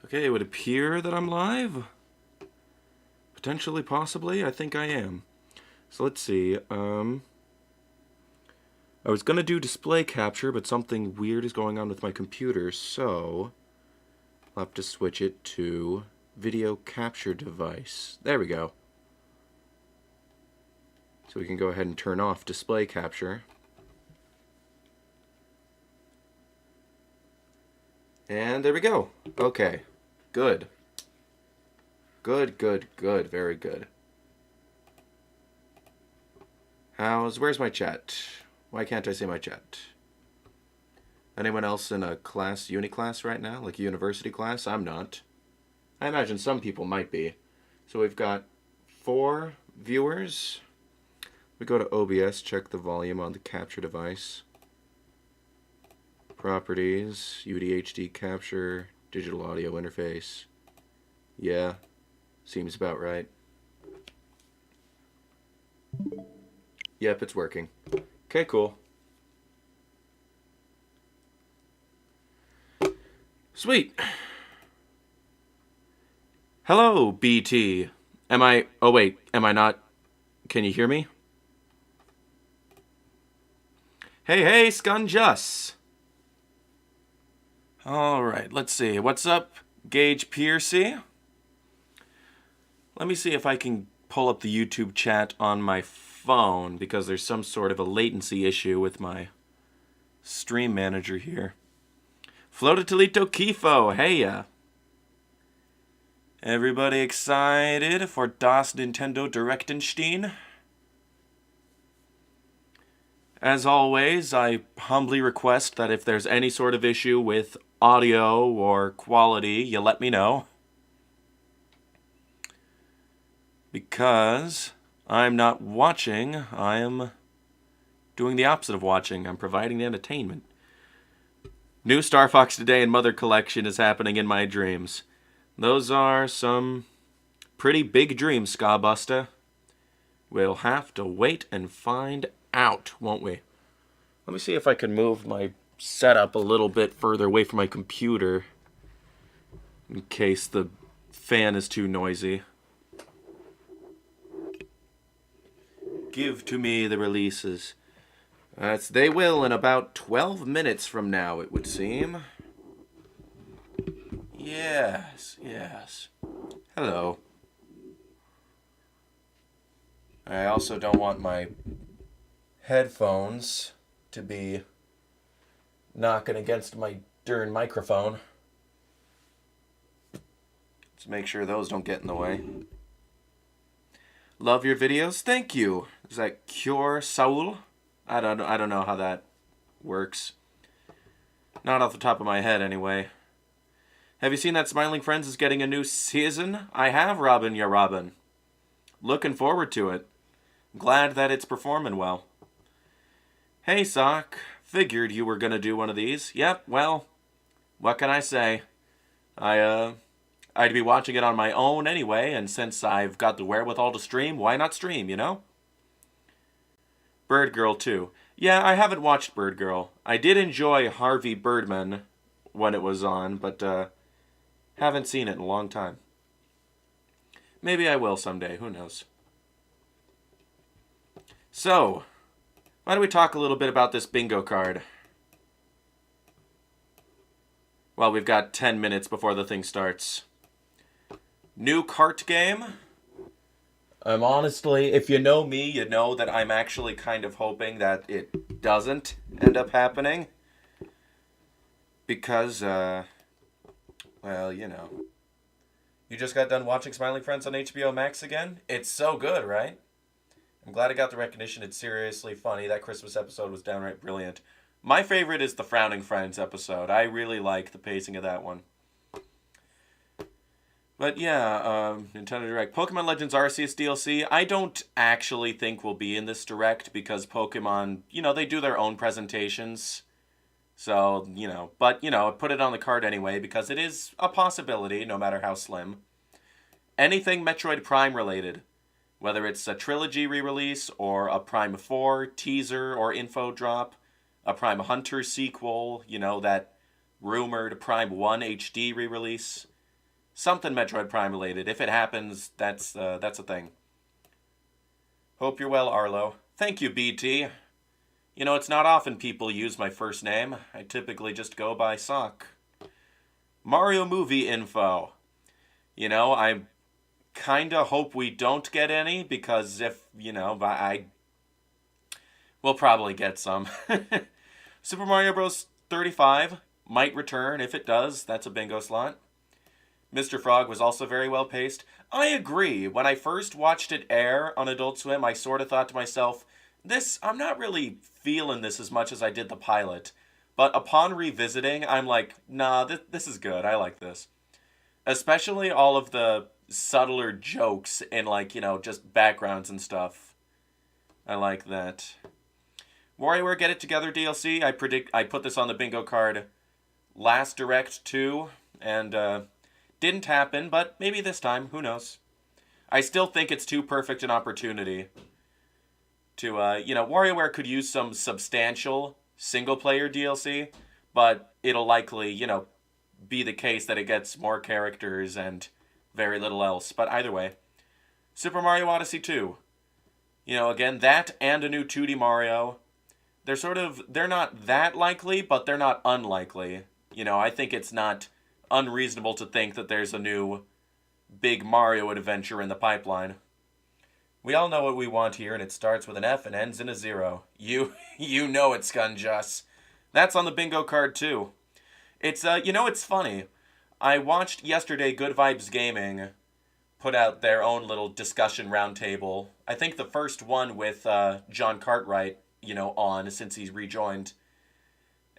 Okay, it would appear that I'm live. Potentially, possibly, I think I am. So let's see, I was gonna do display capture, but something weird is going on with my computer, so I'll have to switch it to video capture device. There we go. So we can go ahead and turn off display capture. And there we go. Okay. Good. Good, good, good. Very good. Where's my chat? Why can't I see my chat? Anyone else in a class, uni class right now? Like a university class? I'm not. I imagine some people might be. So we've got 4 viewers. We go to OBS, check the volume on the capture device. Properties, UDHD capture, digital audio interface. Yeah, seems about right. Yep, it's working. Okay, cool. Sweet. Hello, BT. Oh wait, am I not? Can you hear me? Hey, Scunjus. Alright, let's see. What's up, Gage Piercy? Let me see if I can pull up the YouTube chat on my phone, because there's some sort of a latency issue with my stream manager here. Flotatilito Kifo, hey. Everybody excited for Das Nintendo Directenstein? As always, I humbly request that if there's any sort of issue with audio or quality, you let me know. Because I'm not watching, I am doing the opposite of watching. I'm providing the entertainment. New Star Fox Today and Mother Collection is happening in my dreams. Those are some pretty big dreams, Skabusta. We'll have to wait and find out, won't we? Let me see if I can move my setup a little bit further away from my computer in case the fan is too noisy. Give to me the releases. They will in about 12 minutes from now, it would seem. Yes. Hello. I also don't want my headphones to be knocking against my darn microphone. Let's make sure those don't get in the way. Love your videos. Thank you. Is that Cure Saul? I don't know how that works. Not off the top of my head, anyway. Have you seen that Smiling Friends is getting a new season? I have, Robin, ya Robin. Looking forward to it. Glad that it's performing well. Hey, Sock. Figured you were gonna do one of these. Yep, well, what can I say? I'd be watching it on my own anyway, and since I've got the wherewithal to stream, why not stream, you know? Bird Girl 2. Yeah, I haven't watched Bird Girl. I did enjoy Harvey Birdman when it was on, but haven't seen it in a long time. Maybe I will someday, who knows. So, why don't we talk a little bit about this bingo card? Well, we've got 10 minutes before the thing starts. New kart game. I'm honestly, if you know me, you know that I'm actually kind of hoping that it doesn't end up happening. Because, well, you know. You just got done watching Smiling Friends on HBO Max again? It's so good, right? I'm glad it got the recognition. It's seriously funny. That Christmas episode was downright brilliant. My favorite is the Frowning Friends episode. I really like the pacing of that one. But yeah, Nintendo Direct. Pokemon Legends Arceus DLC, I don't actually think will be in this Direct because Pokemon, you know, they do their own presentations. So, you know, but, you know, put it on the card anyway because it is a possibility, no matter how slim. Anything Metroid Prime related, whether it's a trilogy re-release or a Prime 4 teaser or info drop, a Prime Hunter sequel, you know, that rumored Prime 1 HD re-release. Something Metroid Prime related. If it happens, that's a thing. Hope you're well, Arlo. Thank you, BT. You know, it's not often people use my first name. I typically just go by Sock. Mario movie info. You know, I kinda hope we don't get any, because if, we'll probably get some. Super Mario Bros. 35 might return. If it does, that's a bingo slot. Mr. Frog was also very well paced. I agree. When I first watched it air on Adult Swim, I sort of thought to myself, I'm not really feeling this as much as I did the pilot. But upon revisiting, I'm like, nah, this is good. I like this. Especially all of the subtler jokes in, just backgrounds and stuff. I like that. WarioWare Get It Together DLC, I put this on the bingo card last Direct too, and didn't happen, but maybe this time, who knows. I still think it's too perfect an opportunity to, WarioWare could use some substantial single-player DLC, but it'll likely, be the case that it gets more characters and very little else. But either way, Super Mario Odyssey 2. Again, that and a new 2D Mario. They're not that likely, but they're not unlikely. I think it's not unreasonable to think that there's a new big Mario adventure in the pipeline. We all know what we want here, and it starts with an F and ends in a 0. You know it, Scunjus. That's on the bingo card, too. It's, it's funny. I watched yesterday Good Vibes Gaming put out their own little discussion roundtable. I think the first one with John Cartwright, on since he's rejoined.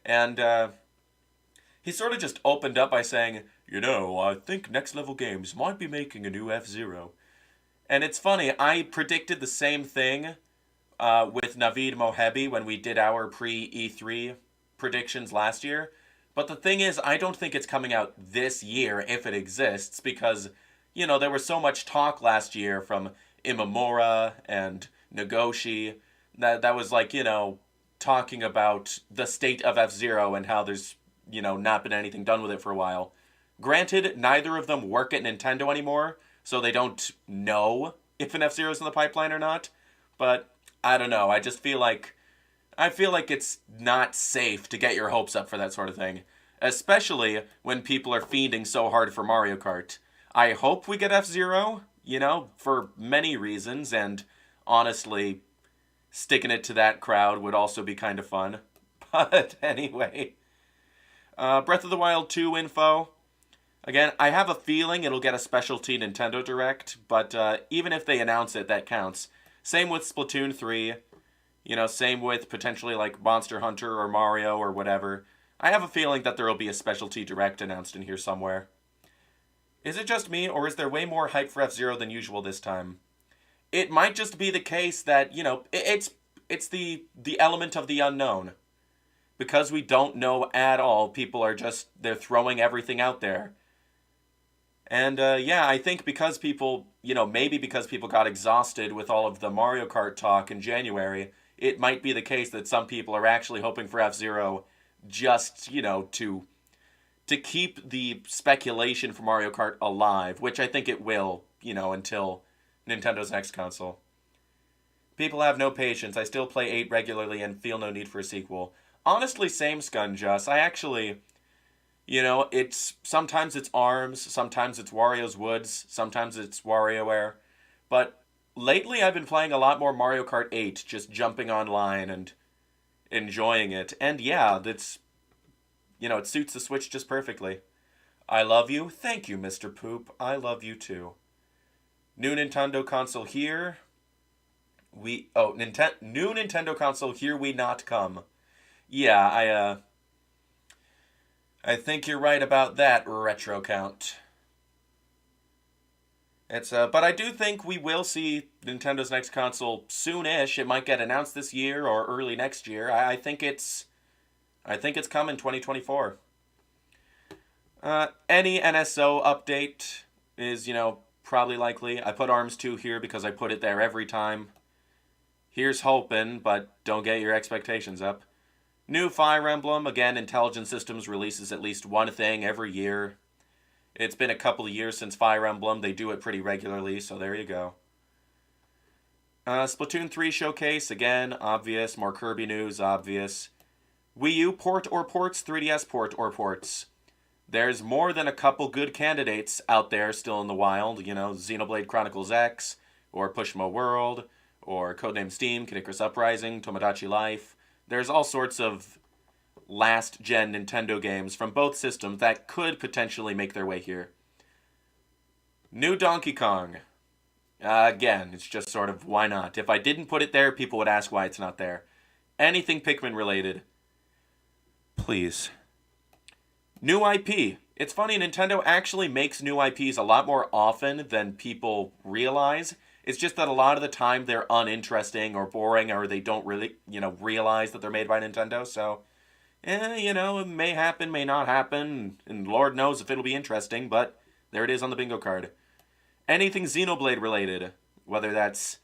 And he sort of just opened up by saying, I think Next Level Games might be making a new F-Zero. And it's funny, I predicted the same thing with Naveed Mohebi when we did our pre-E3 predictions last year. But the thing is, I don't think it's coming out this year, if it exists, because, there was so much talk last year from Imamura and Nagoshi that was talking about the state of F-Zero and how there's, not been anything done with it for a while. Granted, neither of them work at Nintendo anymore, so they don't know if an F-Zero's in the pipeline or not. But, I don't know, I feel like it's not safe to get your hopes up for that sort of thing. Especially when people are fiending so hard for Mario Kart. I hope we get F-Zero, for many reasons, and honestly, sticking it to that crowd would also be kind of fun. But anyway, Breath of the Wild 2 info. Again, I have a feeling it'll get a specialty Nintendo Direct, but even if they announce it, that counts. Same with Splatoon 3. Same with potentially Monster Hunter or Mario or whatever. I have a feeling that there will be a specialty Direct announced in here somewhere. Is it just me, or is there way more hype for F-Zero than usual this time? It might just be the case that, it's the element of the unknown. Because we don't know at all, people are they're throwing everything out there. And, I think because people, maybe because people got exhausted with all of the Mario Kart talk in January, it might be the case that some people are actually hoping for F-Zero just, to keep the speculation for Mario Kart alive, which I think it will, until Nintendo's next console. People have no patience. I still play 8 regularly and feel no need for a sequel. Honestly, same, Scunjus. I actually, sometimes it's ARMS, sometimes it's Wario's Woods, sometimes it's WarioWare. But lately I've been playing a lot more Mario Kart 8, just jumping online and enjoying it. And yeah, that's, it suits the Switch just perfectly. I love you. Thank you, Mr. Poop. I love you too. New Nintendo console here. New Nintendo console here we not come. Yeah, I think you're right about that, Retro Count. But I do think we will see Nintendo's next console soon-ish. It might get announced this year or early next year. I think it's coming 2024. Any NSO update is, probably likely. I put ARMS 2 here because I put it there every time. Here's hoping, but don't get your expectations up. New Fire Emblem. Again, Intelligent Systems releases at least one thing every year. It's been a couple of years since Fire Emblem. They do it pretty regularly, so there you go. Splatoon 3 showcase, again, obvious. More Kirby news, obvious. Wii U port or ports, 3DS port or ports. There's more than a couple good candidates out there still in the wild. You know, Xenoblade Chronicles X, or Pushmo World, or Codename Steam, Kid Icarus Uprising, Tomodachi Life. There's all sorts of last-gen Nintendo games from both systems that could potentially make their way here. New Donkey Kong. Again, it's just sort of, why not? If I didn't put it there, people would ask why it's not there. Anything Pikmin-related. Please. New IP. It's funny, Nintendo actually makes new IPs a lot more often than people realize. It's just that a lot of the time they're uninteresting or boring, or they don't really, realize that they're made by Nintendo. So, it may happen, may not happen, and Lord knows if it'll be interesting, but there it is on the bingo card. Anything Xenoblade related, whether that's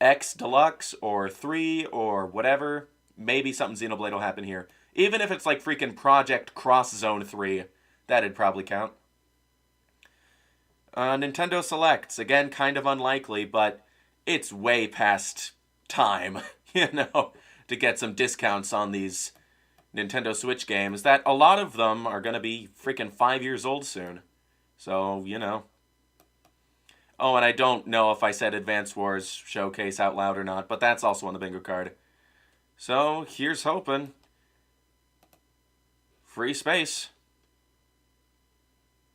X Deluxe or 3 or whatever, maybe something Xenoblade will happen here. Even if it's like freaking Project Cross Zone 3, that'd probably count. Nintendo Selects, again, kind of unlikely, but it's way past time, to get some discounts on these Nintendo Switch games, that a lot of them are going to be freaking 5 years old soon. So, Oh, and I don't know if I said Advance Wars Showcase out loud or not, but that's also on the bingo card. So, here's hoping. Free space.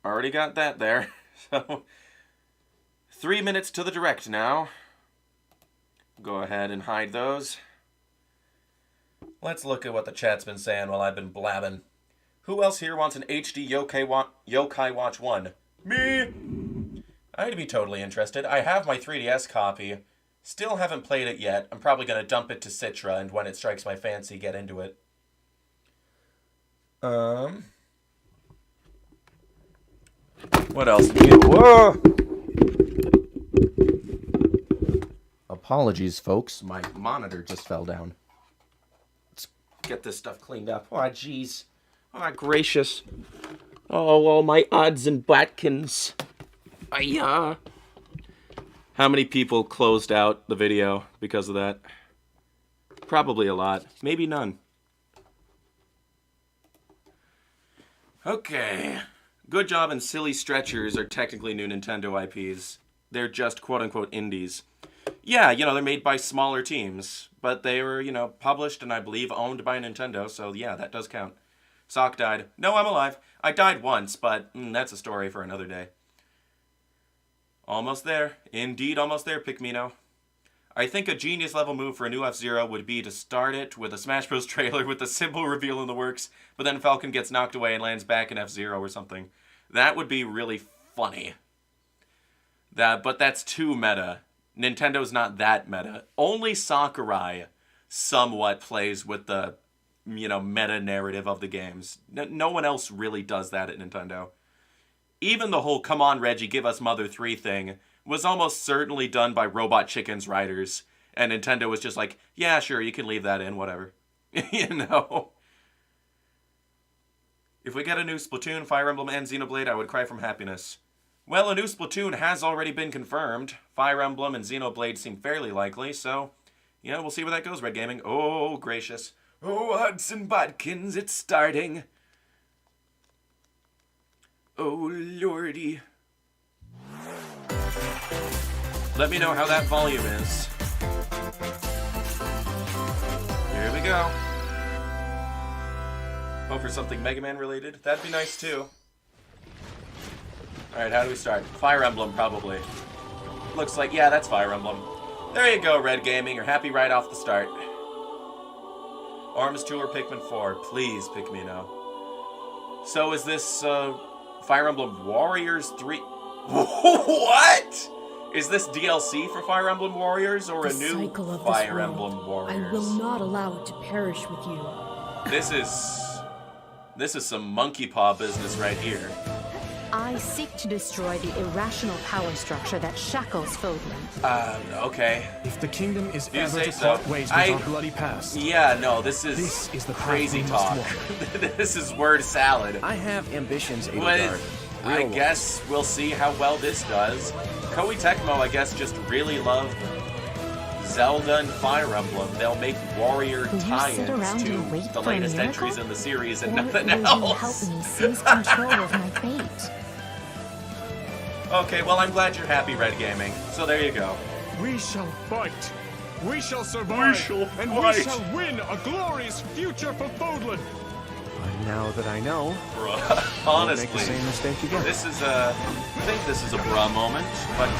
Already got that there. So, 3 minutes to the direct now. Go ahead and hide those. Let's look at what the chat's been saying while I've been blabbing. Who else here wants an HD Yokai Watch 1? Me! I'd be totally interested. I have my 3DS copy. Still haven't played it yet. I'm probably going to dump it to Citra, and when it strikes my fancy, get into it. What else? Whoa! Apologies, folks. My monitor just fell down. Let's get this stuff cleaned up. Oh, jeez. Oh, gracious. Oh, all my odds and batkins. Hiya. How many people closed out the video because of that? Probably a lot. Maybe none. Okay. Good Job and Silly Stretchers are technically new Nintendo IPs. They're just quote-unquote indies. Yeah, they're made by smaller teams. But they were, published and I believe owned by Nintendo. So yeah, that does count. Sock died. No, I'm alive. I died once, but that's a story for another day. Almost there. Indeed, almost there, Pikmino. I think a genius-level move for a new F-Zero would be to start it with a Smash Bros. Trailer with a simple reveal in the works, but then Falcon gets knocked away and lands back in F-Zero or something. That would be really funny. But that's too meta. Nintendo's not that meta. Only Sakurai somewhat plays with the, meta-narrative of the games. No one else really does that at Nintendo. Even the whole "Come on, Reggie, give us Mother 3" thing was almost certainly done by Robot Chicken's writers. And Nintendo was just like, yeah, sure, you can leave that in, whatever. If we get a new Splatoon, Fire Emblem, and Xenoblade, I would cry from happiness. Well, a new Splatoon has already been confirmed. Fire Emblem and Xenoblade seem fairly likely, so, we'll see where that goes, Red Gaming. Oh, gracious. Oh, Hudson Bodkins, it's starting. Oh, lordy. Let me know how that volume is. Here we go. Hope for something Mega Man related. That'd be nice too. Alright, how do we start? Fire Emblem, probably. Looks like, yeah, that's Fire Emblem. There you go, Red Gaming. You're happy right off the start. Arms 2 or Pikmin 4. Please, Pikmino. So is this, Fire Emblem Warriors 3... What?! Is this DLC for Fire Emblem Warriors or a new Fire Emblem Warriors? I will not allow it to perish with you. This is some monkey paw business right here. I seek to destroy the irrational power structure that shackles Fodlan. Okay. If the kingdom is You ever say to so. part ways with our bloody past, Yeah, no, this is the path crazy we must talk. walk. This is word salad. I have ambitions, What Edelgard. I guess we'll see how well this does. Koei Tecmo, I guess, just really love Zelda and Fire Emblem. They'll make warrior tie-ins to the latest entries in the series and nothing else. Help me seize control of my fate. Okay, well, I'm glad you're happy, Red Gaming. So there you go. We shall fight. We shall survive. And we shall win a glorious future for Fodlan. Now that I know, Bruh, honestly, make the same mistake again. This is I think this is a bruh moment, but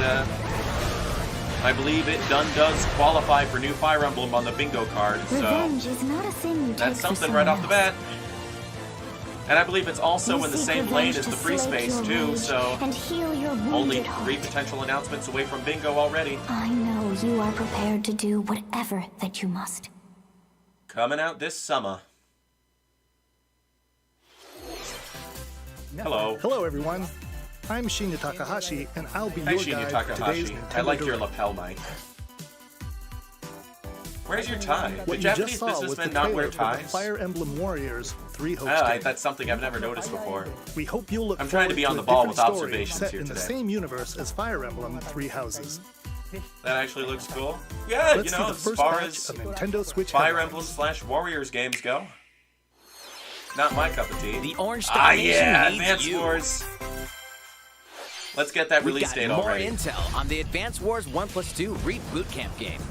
I believe it does qualify for new Fire Emblem on the bingo card, so Revenge is not a thing you that's take for something right off the someone bat. And I believe it's also You in the seek same revenge lane as to the free slake space your too, rage so and heal your wounded only 3 heart. potential announcements away from bingo already. I know you are prepared to do whatever that you must. Coming out this summer. Hello. Hello, everyone. I'm Shinya Takahashi, and I'll be Hi, your Shinya guide for today's Takahashi. Nintendo I like your Direct. lapel mic. Where's your tie? What Did you just Japanese saw was the businessmen not wear trailer for the ties? Fire Emblem Warriors 3 hosting. That's something I've never noticed before. We hope you'll look I'm trying to be on forward the ball a with different story observations set here in the today. same universe as Fire Emblem 3 Houses. That actually looks cool. Yeah, Let's you know, see the as first far batch as of Nintendo Switch Fire headlines. Emblem / Warriors games go, not my cup of tea. The Orange Star Nation yeah, needs Advance you. Wars. Let's get that We've release got date more already. intel on the Advance Wars 1+2 Reboot Camp game.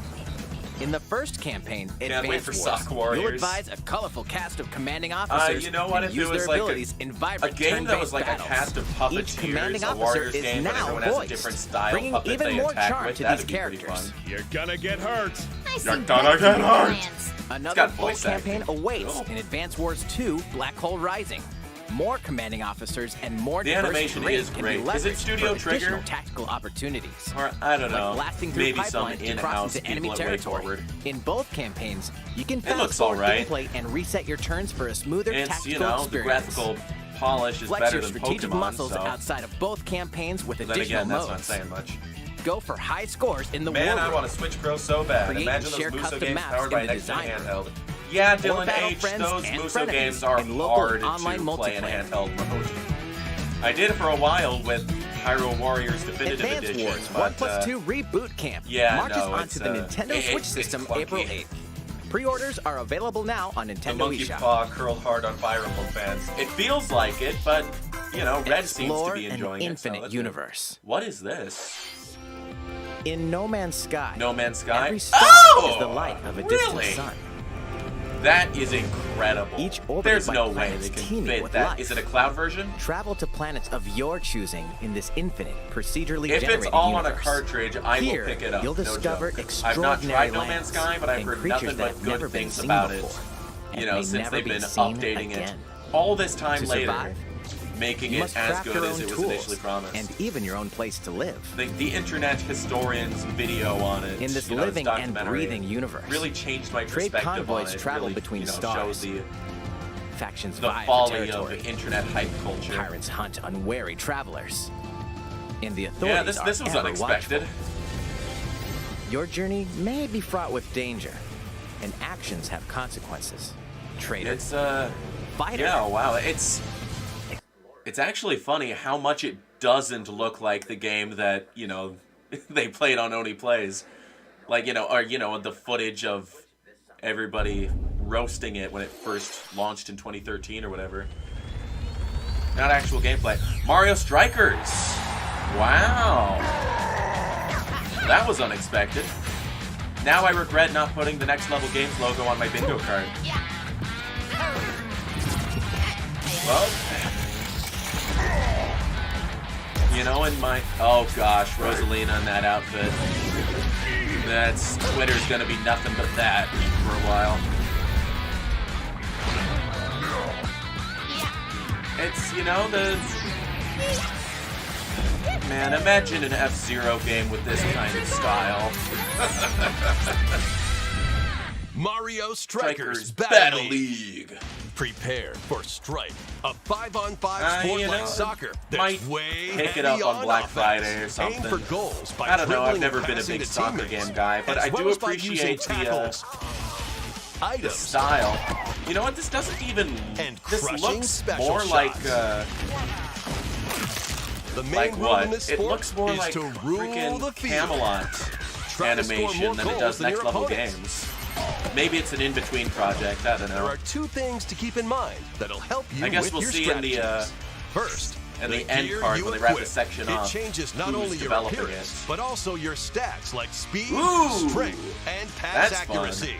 In the first campaign, Can't wait Advance for Wars, Sock Warriors. you'll advise a colorful cast of commanding officers You know what? and If use it was their like abilities in a vibrant game that was turn-based like battles. a cast of Each commanding puppeteers, a officer Warriors is game, but now everyone has a voiced, different style bringing puppet even they more attack charm with. to That'd these be pretty characters. fun. You're gonna get hurt. You're gonna get hurt. Another got full voice campaign acting. awaits Cool. in Advance Wars 2 Black Hole Rising. More commanding officers and more The diverse animation terrain is can great. be Is it leveraged Studio for additional Trigger? tactical opportunities. Or, I don't know, Like blasting through maybe some pipelines to in-house cross into enemy people at Way territory. Forward. In both campaigns, you can It fast looks forward alright. gameplay and reset your turns for a smoother It's, tactical you know, the experience. graphical polish is Flex better your than strategic Pokemon, muscles so... outside of both campaigns with Then additional again, that's not modes. saying much. Go for high scores in the Man, war I want a Switch Pro so bad. Create Imagine and those share Muso custom games maps powered by in the next-gen designer. handheld. Yeah, More Dylan battle H, friends those and Muso frenemies games are in local hard to online play in multiplayer. handheld mode. I did it for a while with Hyrule Warriors Definitive Advance Edition, Wars but 1+2 Reboot Camp yeah, marches no, onto it's, the Nintendo it's Switch system clunky. April 8th. Pre-orders are available now on the Nintendo monkey eShop. paw curled hard on Fire Emblem fans. It feels like it, but, you know, Red seems to Explore be an enjoying it. so infinite that's good. universe. What is this? In No Man's Sky, No Man's Sky? every star is the light of a distant really? sun. That is incredible. Each orbited There's by no way planets they can teeming fit with that. life. Is it a cloud version? Travel to planets of your choosing in this infinite, procedurally If generated it's all on a universe. cartridge, I Here, will pick it up. you'll no discover joke. I've not extraordinary tried No Man's lands Sky, but I've and heard creatures nothing that but have never good been things seen about it. before, and You know, may since never they've be been seen updating it again. all this time To later, survive, making you it must as craft good your as own it was tools initially promised. and even your own place to live. The internet historian's video on it, In this you know, living this and documentary breathing universe, really changed my trade perspective convoys on it. travel really, between you know, stars. shows the Factions the vie for folly territory. of internet hype culture. Pirates hunt unwary travelers. And the authorities Yeah, this was are ever unexpected. watchful. Your journey may be fraught with danger, and actions have consequences. Traitor, It's fighter. yeah, wow. It's actually funny how much it doesn't look like the game that, you know, they played on Oni Plays. Like, you know, or, you know, the footage of everybody roasting it when it first launched in 2013 or whatever. Not actual gameplay. Mario Strikers! Wow! That was unexpected. Now I regret not putting the Next Level Games logo on my bingo card. Well, you know, in my... Oh gosh, Rosalina in that outfit. That's... Twitter's gonna be nothing but that for a while. It's, you know, the... Man, imagine an F-Zero game with this kind of style. Mario Strikers Battle League. Prepare for Strike, a 5-on-5 sport you like know, soccer might that's way pick it heavy up on Black offense. Friday or something. Aim for goals by I don't know, I've dribbling never and been a passing big to soccer teammates, game guy, but as I well do as by using appreciate the items style. You know what, this doesn't even... and This crushing looks special more like... shots. The main Like rule what? in this It sport looks more is like to rule freaking the field. Camelot Try to score more animation than it goals does than next your level opponents. games. Maybe it's an in-between project. I don't There know. are two things to keep in mind that'll help you I guess with we'll your see in the strategies. First, in the end gear card you when they wrap the equip. section off. It changes not who's only your developing appearance, it. but also your stats like speed, Ooh, strength, and pass that's fun. accuracy.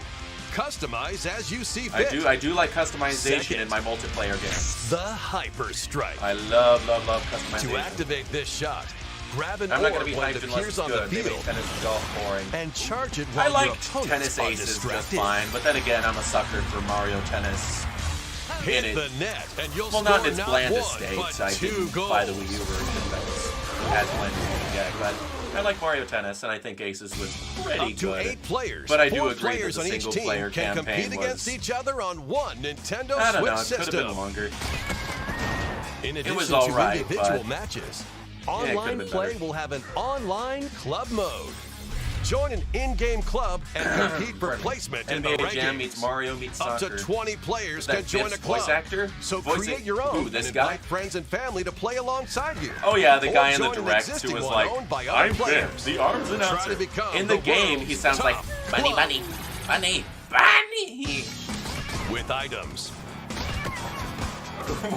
Customize as you see fit. I do like customization Second, in my multiplayer games. The Hyper Strike. I love customization. To activate this shot, grab an I'm not orb going to be when hyped it unless appears it's on the good. Maybe field tennis is golf boring. and charge it I while like your opponents tennis are aces just distracted. fine, but then again, I'm a sucker for Mario Tennis. Hit in the it. net, and you'll Well, score not in its not blandest one, state. but I two didn't goals. buy the Wii U version that was as blandest as you get, but I like Mario Tennis, and I think Aces was pretty Up to good. 8 players. But I do 4 agree that players the on each team single-player can compete campaign against was- each other on one Nintendo I don't Switch know, it could have system. been longer. In addition was to alright, individual but- matches, it could've online been play better. will have an online club mode. Join an in-game club and compete for placement in the NBA rankings. Jam meets Mario meets Up soccer. to 20 players Is that can join Biff's a club. voice actor? So Voicing- create your own Who, this and guy? invite friends and family to play alongside you. Oh yeah, the Or guy in the join an direct existing who was one like, owned by other I'm players. Biff, the arms Try announcer. to become In the the game, he world's sounds like, top bunny, club. bunny, bunny, bunny. With items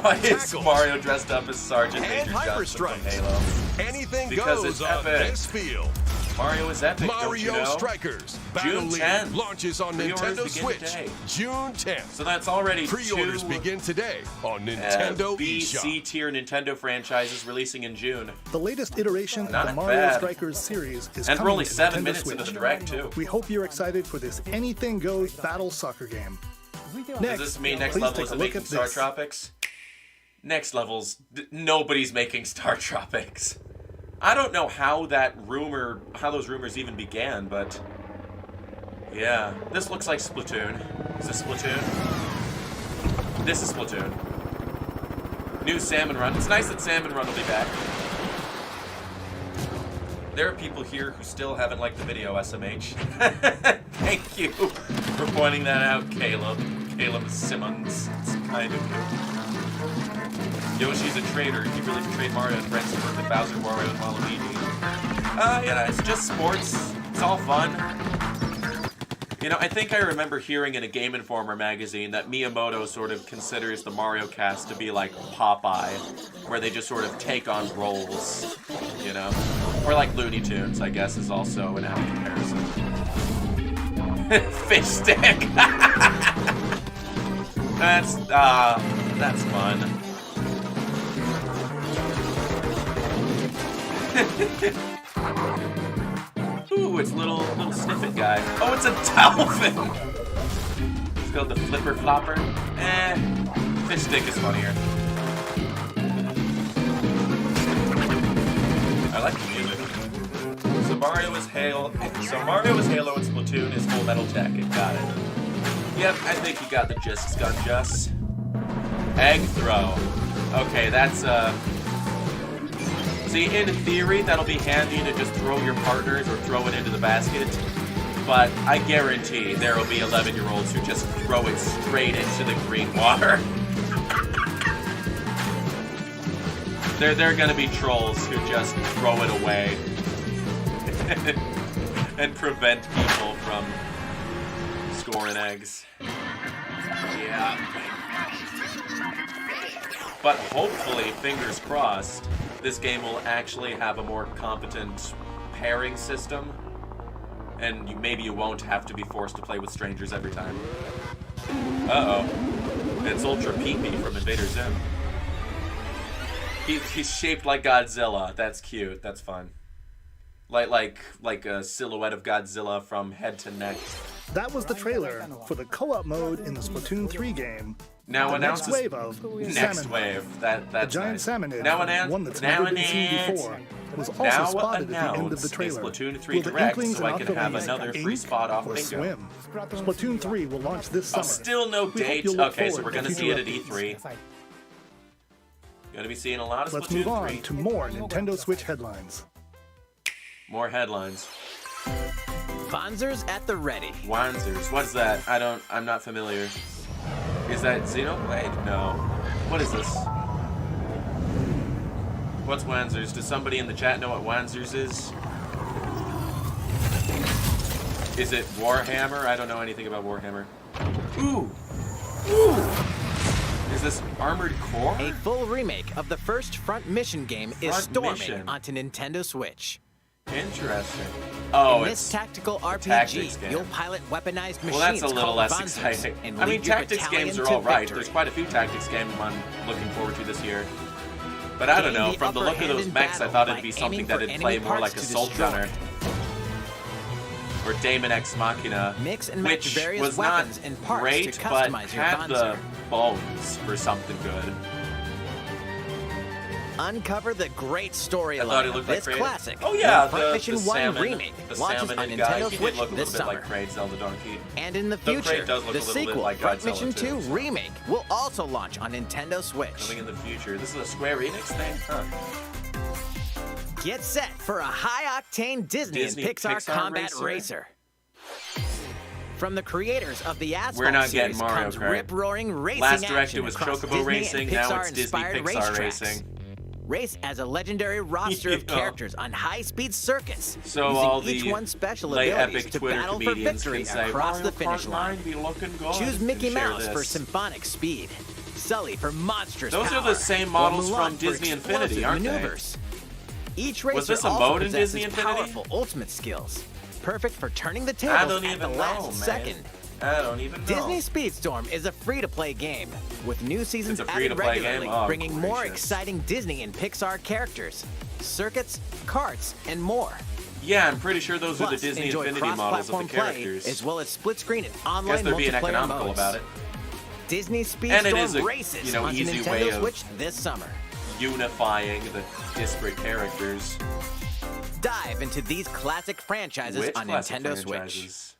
Why is Tackles. Mario dressed up as Sergeant and Major hyper Johnson from strikes. Halo? Anything Because goes it's on epic. this field. Mario is epic, don't you Mario know? Strikers Battle June League 10th. launches on Pre-orders Nintendo begin Switch today. June 10th. So that's already Pre-orders two begin today on Nintendo B, eShop. C tier Nintendo franchises releasing in June. The latest iteration Not of the Mario bad. Strikers series is And coming we're only to 7 Nintendo minutes Switch. into the direct, too. We hope you're excited for this anything goes battle soccer game. Does Next, this mean next please level take isn't a look making at Star this. Tropics? Next levels, nobody's making Star Tropics. I don't know how those rumors even began, but yeah, this looks like Splatoon. Is this Splatoon? This is Splatoon. New Salmon Run. It's nice that Salmon Run will be back. There are people here who still haven't liked the video, SMH. Thank you for pointing that out, Caleb. Caleb Simmons. It's kind of you. Yoshi's a traitor. He really betrayed Mario and friends to work with Bowser, Wario, and Waluigi. Yeah, it's just sports. It's all fun. You know, I think I remember hearing in a Game Informer magazine that Miyamoto sort of considers the Mario cast to be like Popeye, where they just sort of take on roles, you know? Or like Looney Tunes, I guess, is also an apt comparison. Fish stick! That's fun. Ooh, it's little sniffet guy. Oh, it's a dolphin! It's called the Flipper Flopper. Fish stick is funnier. I like the music. So Mario is Halo and Splatoon is Full Metal Jacket. Got it. Yep, I think you got the gist, Gunjus. Egg throw. Okay, that's See, in theory, that'll be handy to just throw your partners or throw it into the basket. But I guarantee there will be 11-year-olds who just throw it straight into the green water. There are gonna be trolls who just throw it away and prevent people from scoring eggs. Yeah. But hopefully, fingers crossed, this game will actually have a more competent pairing system, and maybe you won't have to be forced to play with strangers every time. Uh-oh. It's Ultra Pee-Pee from Invader Zim. He's shaped like Godzilla. That's cute. That's fun. Like a silhouette of Godzilla from head to neck. That was the trailer for the co-op mode in the Splatoon 3 game. Now The announces next wave of next salmon. wave. That's The giant nice. salmonid, Now announce one that's now never been seen announce- before, was also now spotted at the end of announce the trailer. a Splatoon 3 Will the Direct Inklings so I and can have Octolings another free ink spot off or bingo. swim? Splatoon 3 will launch this Oh, summer. still no We hope date. you'll look Okay, so forward we're to gonna see future it at updates. E3. Gonna be seeing a lot of Let's Splatoon move on 3. to more Nintendo Switch headlines. More headlines. Fonzers at the ready. Wanzers. What's that? I'm not familiar. Is that Xenoblade? No. What is this? What's Wanzers? Does somebody in the chat know what Wanzers is? Is it Warhammer? I don't know anything about Warhammer. Ooh! Ooh! Is this Armored Core? A full remake of the first Front Mission game is Front storming Mission. onto Nintendo Switch. Interesting. Oh, In it's this tactical tactics RPG, game. you'll pilot weaponized machines well, that's a little called less Panzers exciting. and I mean, lead your tactics games battalion are to all right. victory. There's quite a few tactics games I'm looking forward to this year. But I don't Gain know, the from the upper look of hand those in mechs, I battle thought by it'd be aiming something for that'd play enemy more parts like to Assault destroy. Gunner. Or Daemon X Machina, Mix and match which various was not weapons and parts great, to but customize your had the Panzer. bones for something good. Uncover the great I thought storyline it of looked like this Kraid. classic. Oh yeah, Front Mission 1 salmon, remake the launches salmon on guy. Nintendo He Switch did look a this little bit summer. like Kraid Zelda Donkey. And in the Though Kraid future, does look the a little bit sequel, like Front Godzilla Mission too, 2 so. Remake, will also launch on Nintendo Switch. Coming in the future. This is a Square Enix thing? Huh. Get set for a high-octane Disney and Pixar combat racer. From the creators of the We're not Asphalt getting series Mario comes Kart. rip-roaring racing Last directed action was across Chocobo Disney Racing, and now it's Disney Pixar-inspired Pixar racetracks. Racing. Race as a legendary roster of Yeah. characters on high-speed circuits, So using all each the one's special late abilities epic to Twitter battle for comedians victory can say, across Mario the finish Kart line. 9 be looking good. Choose Mickey and share Mouse for this. symphonic speed, Sully for monstrous Those power, are the same or models Mulan from for Disney Infinity, explosive aren't they? maneuvers. Each racer this a also mode in possesses Disney Infinity? powerful ultimate skills, perfect for turning the I tables don't at even the know, last man. second. I don't even know. Disney Speedstorm is a free-to-play game, with new seasons It's a added free-to-play game? regularly, Oh, bringing more gracious. exciting Disney and Pixar characters, circuits, karts, and more. Yeah, I'm pretty sure those are the Plus, Disney enjoy Infinity models of cross-platform the play, characters. as well as split-screen and I online guess they're being multiplayer economical modes. about it. Disney And it Speedstorm is a, races you know, onto easy Nintendo way of- Switch this summer. Unifying the disparate characters. Dive into these classic franchises Which on classic Nintendo Switch. franchises?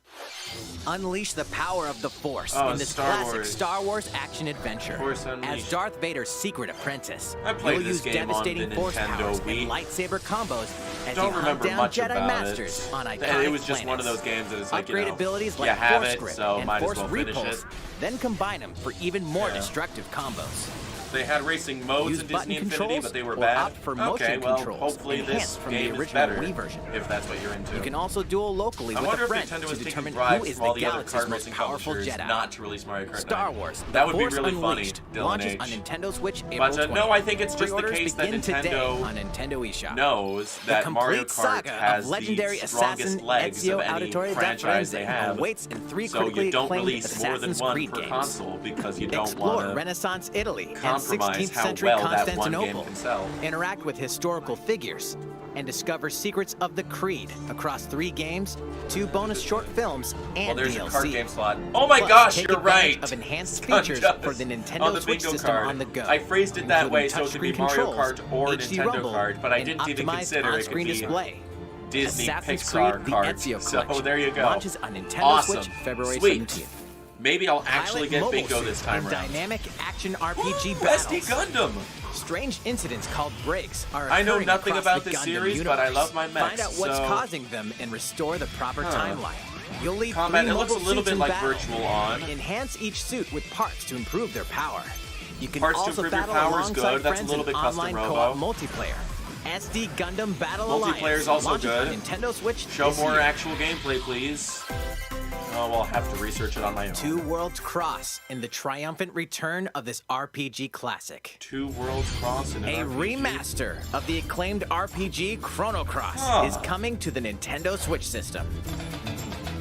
Unleash the power of the Force Oh, in this Star classic Wars. Star Wars action-adventure. Force As Unleashed. Darth Vader's secret apprentice, I played you'll this use game on the devastating Force Nintendo powers Wii. and lightsaber combos as Don't you hunt remember down much Jedi about Masters it. on And iconic it was just one of planets. those games that is like, Upgrade you know, abilities you like have Force it, Grip so and might Force as well finish Repulse, it. then combine them for even more Yeah. destructive combos. They had racing modes Use in button Disney Infinity, controls but they were or bad. opt for motion okay, well, controls, hopefully this enhanced from the game is original better, Wii version. if that's what you're into. You can also duel locally I with wonder a if friend Nintendo to was taking determine bribes who is from all the the other galaxy's kart most racing powerful publishers Jedi. not to release Mario Kart Star 9. Wars: That The would be Force really funny, Unleashed Dylan launches H. on Nintendo Switch April But 20. no, I think it's just the Pre-orders case that begin today Nintendo on Nintendo eShop. knows The that Mario complete Kart saga has of legendary the strongest assassin legs Ezio of any Auditore da franchise they Firenze have. awaits in 3 So critically you don't acclaimed release more than Assassin's one Creed per games. console because you don't Explore want to Renaissance Italy and compromise 16th how century well that one game Constantinople. can sell. Interact with historical figures and discover secrets of the Creed across 3 games, 2 bonus short films, and Well, there's your DLC. card game slot. Oh my Plus, gosh, take you're advantage right. of enhanced It's not features just for the Nintendo on the Switch bingo system card. on the go. I phrased it that including way so it could be touchscreen Mario controls, Kart or HD Nintendo Rumble, Kart, but I and didn't even optimized consider it could on-screen be display. Disney Assassin's Pixar Creed: The Kart. Ezio So Collection there you go. launches on Nintendo Awesome. Switch February Sweet. 17th. Maybe I'll actually Pilot get mobile bingo suits this time and around. dynamic action RPG Ooh, battles. SD Gundam. Strange incidents called breaks are I know occurring nothing across about the this Gundam series, universe. but I love my mechs, Find out what's so- causing them and restore the proper timeline. You'll lead Combat, 3 it looks a mobile little suits bit in like battle. Virtual On. Enhance each suit with parts to improve their power. You can Parts to also improve your battle power is alongside good. That's a friends little in bit custom online robo. co-op multiplayer. SD Gundam Battle Multiplayer Alliance is also launches good. on Nintendo Switch Show this more year. actual gameplay, please. Oh, well, I'll have to research it on my own. 2 Worlds Cross in the triumphant return of this RPG classic. 2 Worlds Cross in an A RPG. remaster of the acclaimed RPG Chrono Cross Huh. is coming to the Nintendo Switch system.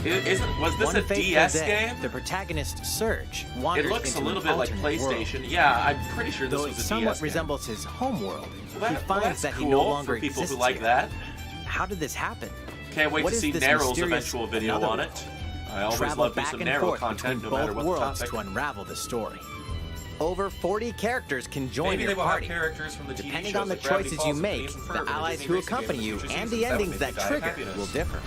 Was this One a fateful DS day, game? the protagonist Surge wanders It looks a into little an bit like alternate world. PlayStation. Yeah, I'm pretty sure this Though was it a somewhat DS game. resembles his home world, Well, he finds that's that cool he no longer for people exists who like here. that. How did this happen? Can't wait What to is see this Narrow's mysterious eventual video another on world? it. I always Travel love me back some and Narrow forth content, between no matter both what the worlds topic. to unravel the story. Over 40 characters can join Maybe your they will have party. characters from the TV Depending shows on the like Gravity choices Falls you and make, Phineas and Ferb the and the allies Disney who racing accompany games, you which and seems the that would endings make that me die of trigger happiness. will differ.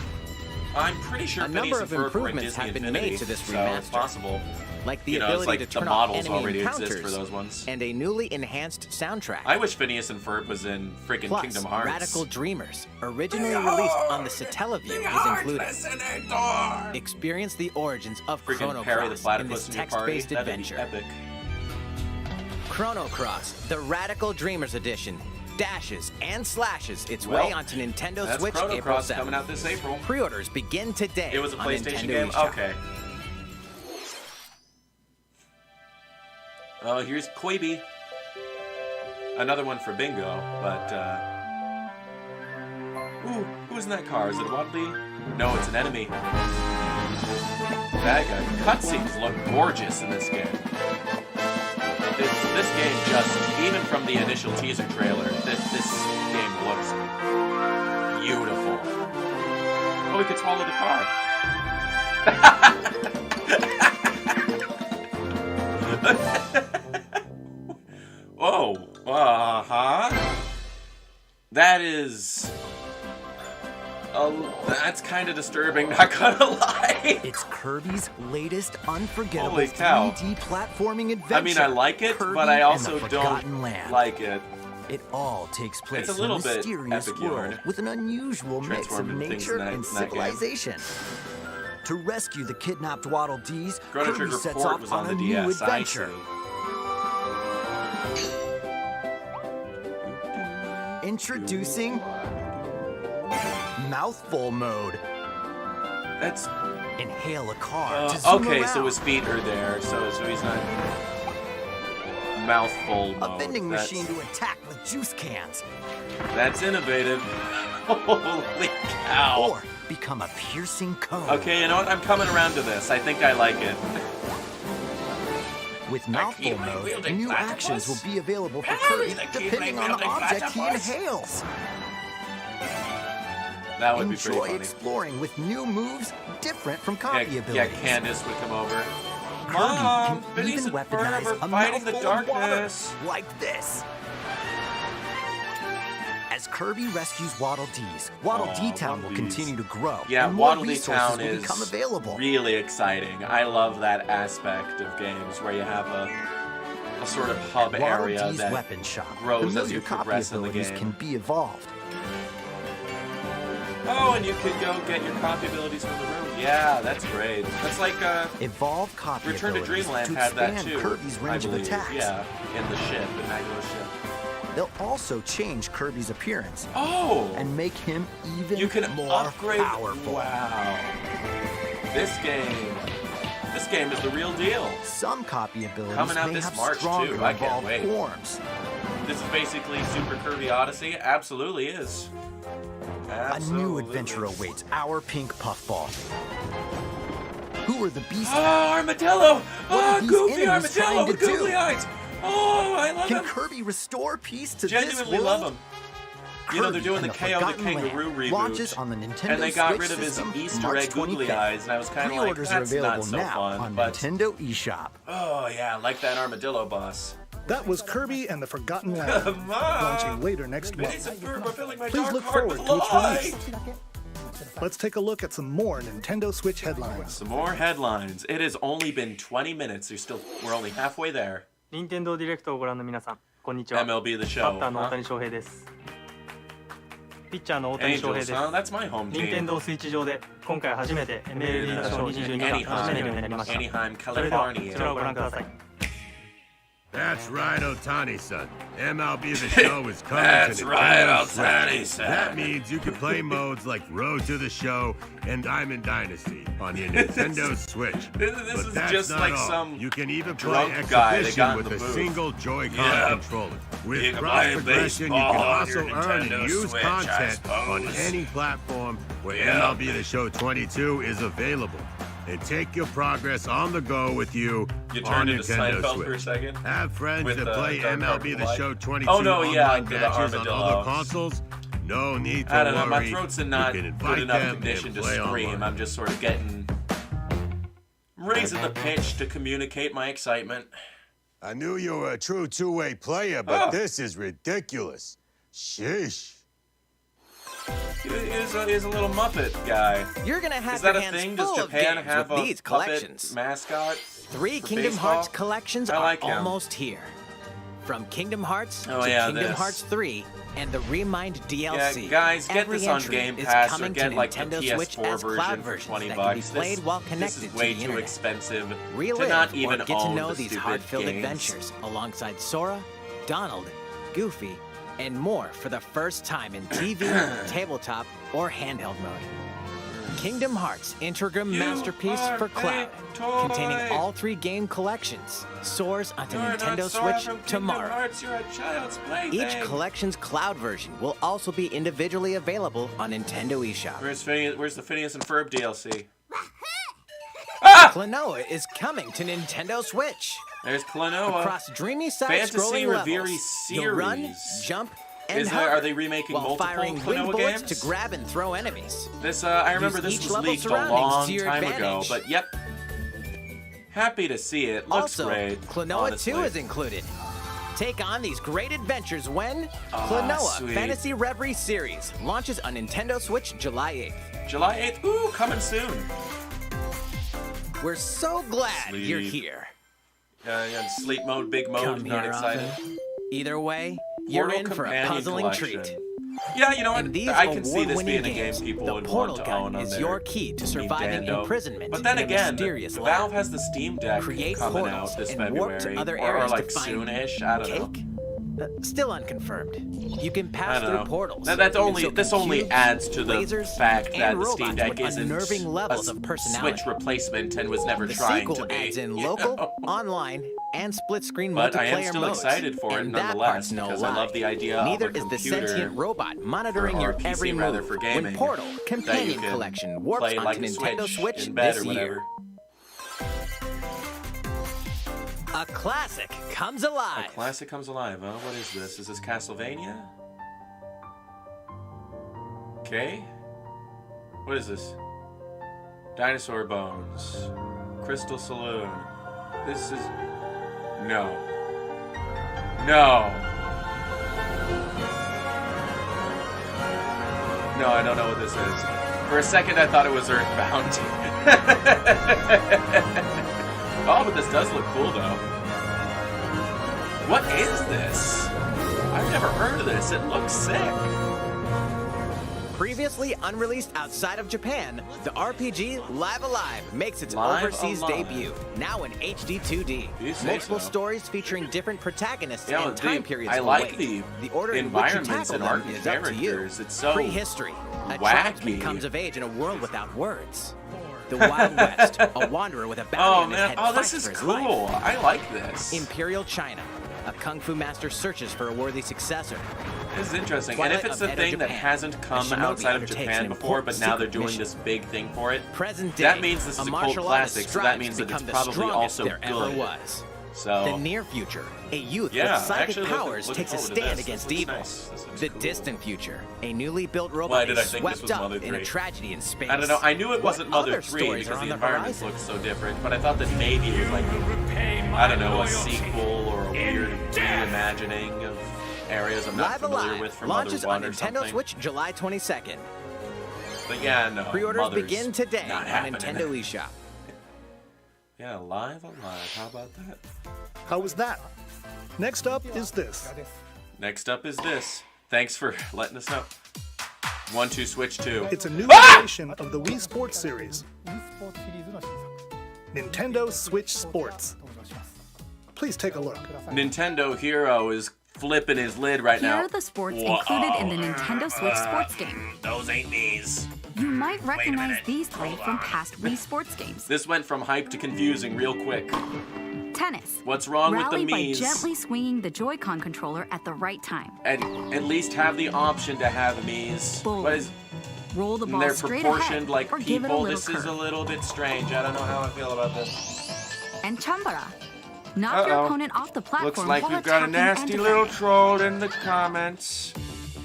I'm pretty sure A Phineas number and of Ferb were in improvements Disney have been Infinity, made to this so remaster, it's possible. like the You know, it's ability like to the turn off models enemy already exist encounters for those ones. and a newly enhanced soundtrack. I wish Phineas and Ferb was in freaking Plus, Kingdom Hearts. Radical Dreamers, originally released on the Satellaview, is included. Experience the origins of Freaking Chrono Perry the Cross in Platypus this in your party. text-based That'd be adventure. epic. Chrono Cross, the Radical Dreamers Edition, dashes, and slashes its way onto Nintendo that's Switch Chrono April Cross 7th. coming out this April. Pre-orders begin today. It was a on PlayStation Nintendo game? eShop. Okay. Oh, here's Quaby. Another one for bingo, but, Ooh, who's in that car? Is it a Waddle Dee? No, it's an enemy. That guy. Cutscenes look gorgeous in this game. This game just, even from the initial teaser trailer, this game looks beautiful. Oh, we could swallow the car. Whoa. Uh-huh. That is... that's kind of disturbing, not gonna lie. It's Kirby's latest unforgettable Holy cow. 3D platforming adventure. I mean, I like it, Kirby but I also and the don't Forgotten Land. like it. It all takes place It's a little in a bit mysterious epic world yarn. with an unusual mix of Transforming things nature in that and game. civilization. To rescue the kidnapped Waddle Dees, Chrono Kirby Trigger sets Port off was on a the new DS. I adventure. see. Introducing Mouthful Mode. That's... Inhale a car to zoom okay, around. so his feet are there, so he's not... Mouthful mode. A vending That's- machine to attack with juice cans. That's innovative. Holy cow. Or become a piercing cone. Okay, you know what? I'm coming around to this. I think I like it. With Mouthful keep Mode, wielding new platypus. actions will be available for Harry, Kirby the keep depending on the wielding object he platypus. inhales. That would be pretty Enjoy funny. exploring with new moves different from copy Yeah, abilities. Candace would come over. Kirby Mom, can Vinny's even and weaponize Bert are a fighting the mouthful of water, darkness. like this. As Kirby rescues Waddle Dees, Waddle Dee Town will Waddle Dees. continue to grow, Yeah, and more Waddle Dee resources Town will is become available. really exciting. I love that aspect of games where you have a sort of hub At Waddle area Dee's that weapon shop, grows as familiar you copy progress in the abilities game. can be evolved. Oh, and you can go get your copy abilities from the room. Yeah, that's great. That's like Evolve copy Return to abilities Dreamland to had that expand too. Kirby's I range of believe. attacks. Yeah, in the ship, the Magneto ship. They'll also change Kirby's appearance Oh! and make him even You can more upgrade. powerful. Wow. This game is the real deal. Some copy abilities Coming out may this have March, stronger too. I can't evolved wait. forms. This is basically Super Kirby Odyssey. Absolutely is. A new adventure awaits our pink puffball. Who are the beasts? Oh, Armadillo! What are Oh, these goofy enemies Armadillo trying with to do? googly eyes! Oh, I love Can him! Kirby restore peace to Genuinely this love world? him. You know, they're doing the Kirby KO the and Forgotten Kangaroo Land reboot. launches on the Nintendo And they got Switch rid of his system Easter March egg googly 25th. eyes, and I was kind of like, Pre-orders are that's not available so now fun. on But, Nintendo eShop. oh yeah, I like that Armadillo boss. That was Kirby and the Forgotten Land, Come on! launching later next Vinny's month. and Ferb are filling my Please dark look heart forward with to its light! release. Let's take a look at some more Nintendo Switch headlines. Some more headlines. It has only been 20 minutes. We're only halfway there. 任天堂ディレクトをご覧の皆さん、こんにちは。 MLB The バ Show. ッターの大 Huh? 谷翔平です。ピッチャーの大谷翔平 Angels, です。 huh? That's my home 任天 team. 堂スイッチ上で今回初めて MLB のショー22が楽しめるようになりました。 Anaheim, それではこちら California. をご覧ください。 That's right, Otani-san. MLB The Show is coming That's to right, Nintendo Switch. Otani-san. That means you can play modes like Road to the Show and Diamond Dynasty on your Nintendo Switch. This But is that's just not like all. some You can even play drunk guy that got Exhibition in with the a booth. single Joy-Con Yeah. controller. You With can cross play progression, you baseball can on also your earn and Nintendo use Switch, I content on suppose. any platform where Yeah. MLB The Show 22 is available. And take your progress on the go with you, You on turned into Nintendo Seinfeld Switch. for a second. Have friends With that the play dark MLB purple The light. Show 22 Oh, no, yeah, online the matches on armadillo. other consoles? No need to I don't know. My worry. throat's in not You can good invite enough them condition and to play scream. online. I'm just sort of raising the pitch to communicate my excitement. I knew you were a true two-way player, but Oh. this is ridiculous. Sheesh. He is a little Muppet guy. You're gonna have Is that your a hands thing? Does full of Japan games have with a these Muppet collections. mascot? 3 for Kingdom baseball? Hearts collections I are like him. almost here. From Kingdom Hearts Oh, to yeah, Kingdom this. Hearts 3 and the Remind DLC. Yeah, guys, get Every this on entry Game is Pass or coming get to like the Nintendo Switch PS4 as cloud version for versions 20 that can be bucks. played while This connected is to way the too internet. expensive to Relive not or even get to own know the these stupid heart-filled games. adventures alongside Sora, Donald, Goofy, and more for the first time in TV, tabletop, or handheld mode. Kingdom Hearts Integrum Masterpiece for Cloud, containing all 3 game collections, soars onto Nintendo Switch tomorrow. Each collection's Cloud version will also be individually available on Nintendo eShop. Where's the Phineas and Ferb DLC? Klonoa is coming to Nintendo Switch. There's Klonoa. Across dreamy Fantasy side-scrolling Reverie levels, series. you'll run, jump, and Are they remaking while multiple firing Klonoa wing bullets games? to grab and throw enemies. This I remember Use this each was level leaked a surroundings long to your time ago, advantage. but yep. Happy to see it. Looks Also, great. Klonoa honestly. 2 is included. Take on these great adventures when Ah, Klonoa sweet. Fantasy Reverie Series launches on Nintendo Switch July 8th. July 8th. Ooh, coming soon. We're so glad Sleep. you're here. Yeah, sleep mode, big mode. Come Not here excited. often. Either way, you're Portal in for a Companion puzzling Collection. treat. Yeah, you know what? In these I can see this award-winning being a game games, people the would portal want to gun own on is their your key to surviving Nintendo. imprisonment But then in a again, mysterious lab. Valve has the Steam Deck Create coming portals out this and warp to February, other or areas like to find soonish. I don't know. Cake? Still unconfirmed. You can pass I don't through know. portals. That's only and so this can only cubes, adds to the lasers, fact and that the robots Steam Deck with isn't unnerving levels a of personality. Switch replacement and was never The trying sequel to be. adds in you local, know? online, and split-screen But multiplayer I am still modes. excited for it and nonetheless, that part's no because lie. I love the idea Neither of a is the computer, sentient robot monitoring or your PC every rather, move. for When gaming, Portal that you Companion can Collection warps play onto like a Nintendo Switch in bed this or whatever. year. A classic comes alive. A classic comes alive, huh? What is this? Is this Castlevania? Okay. What is this? Dinosaur Bones. Crystal Saloon. This is... No. No. No, I don't know what this is. For a second, I thought it was Earthbound. Oh, but this does look cool, though. What is this? I've never heard of this. It looks sick. Previously unreleased outside of Japan, the RPG Live Alive makes its Live overseas Alive. debut, now in HD 2D. You say Multiple so. stories featuring different protagonists Yeah, and time the- periods I will like wait. the order in which you environments tackle and them art and is up to you. characters. It's so Prehistory. A wacky. tribesman comes of age in a world without words. The Wild West. A wanderer with a bounty Oh on his man, head oh this fights is for his cool. life. I like this. Imperial China. A kung fu master searches for a worthy successor. This is interesting. Twilight And if it's of a Edo, thing that Japan. hasn't come A shinobi outside of undertakes Japan an before, but important now they're secret doing mission. this big thing for it, Present day. that means this a is a cult martial artist classic, so that strives means to that it's become the probably strongest also there ever good. was. So The near future, a youth yeah, with psychic actually, powers looking takes a forward to stand this. against This looks evil. nice. This looks The cool. distant future, a newly built Why robot did I is think this swept was up Mother in a 3? tragedy in space. I don't know. I knew it wasn't What Mother other 3 stories because are on the the environments horizon? looked so different, but I thought that maybe it was like, I don't know, a sequel or a weird reimagining of areas I'm not Live familiar Alive with from launches Mother 1 on or Nintendo something. Switch July 22nd. But yeah, no. Pre-orders Mother's begin today not on happening. Nintendo eShop. Yeah, Live Alive. How about that? How was that? Next up is this. Next up is this. Thanks for letting us know. 1-2 Switch 2. It's a new iteration of the Wii Sports series. Nintendo Switch Sports. Please take a look. Nintendo Hero is flipping his lid right Here now. are the sports Whoa. included in the Nintendo Switch sports game. Those ain't these. You might recognize minute. these three from past Wii sports games. This went from hype to confusing real quick. Tennis. What's wrong Rally with the by Mii's? gently swinging the Joy-Con controller at the right time. And at least have the option to have Mii's. Bowling. What is, Roll the and ball they're straight proportioned ahead like or give it a people. little This is a curve. little bit strange. I don't know how I feel about this. And Chambara. Knock your opponent off the platform Looks like while we've got a attacking nasty and little defending. troll in the comments.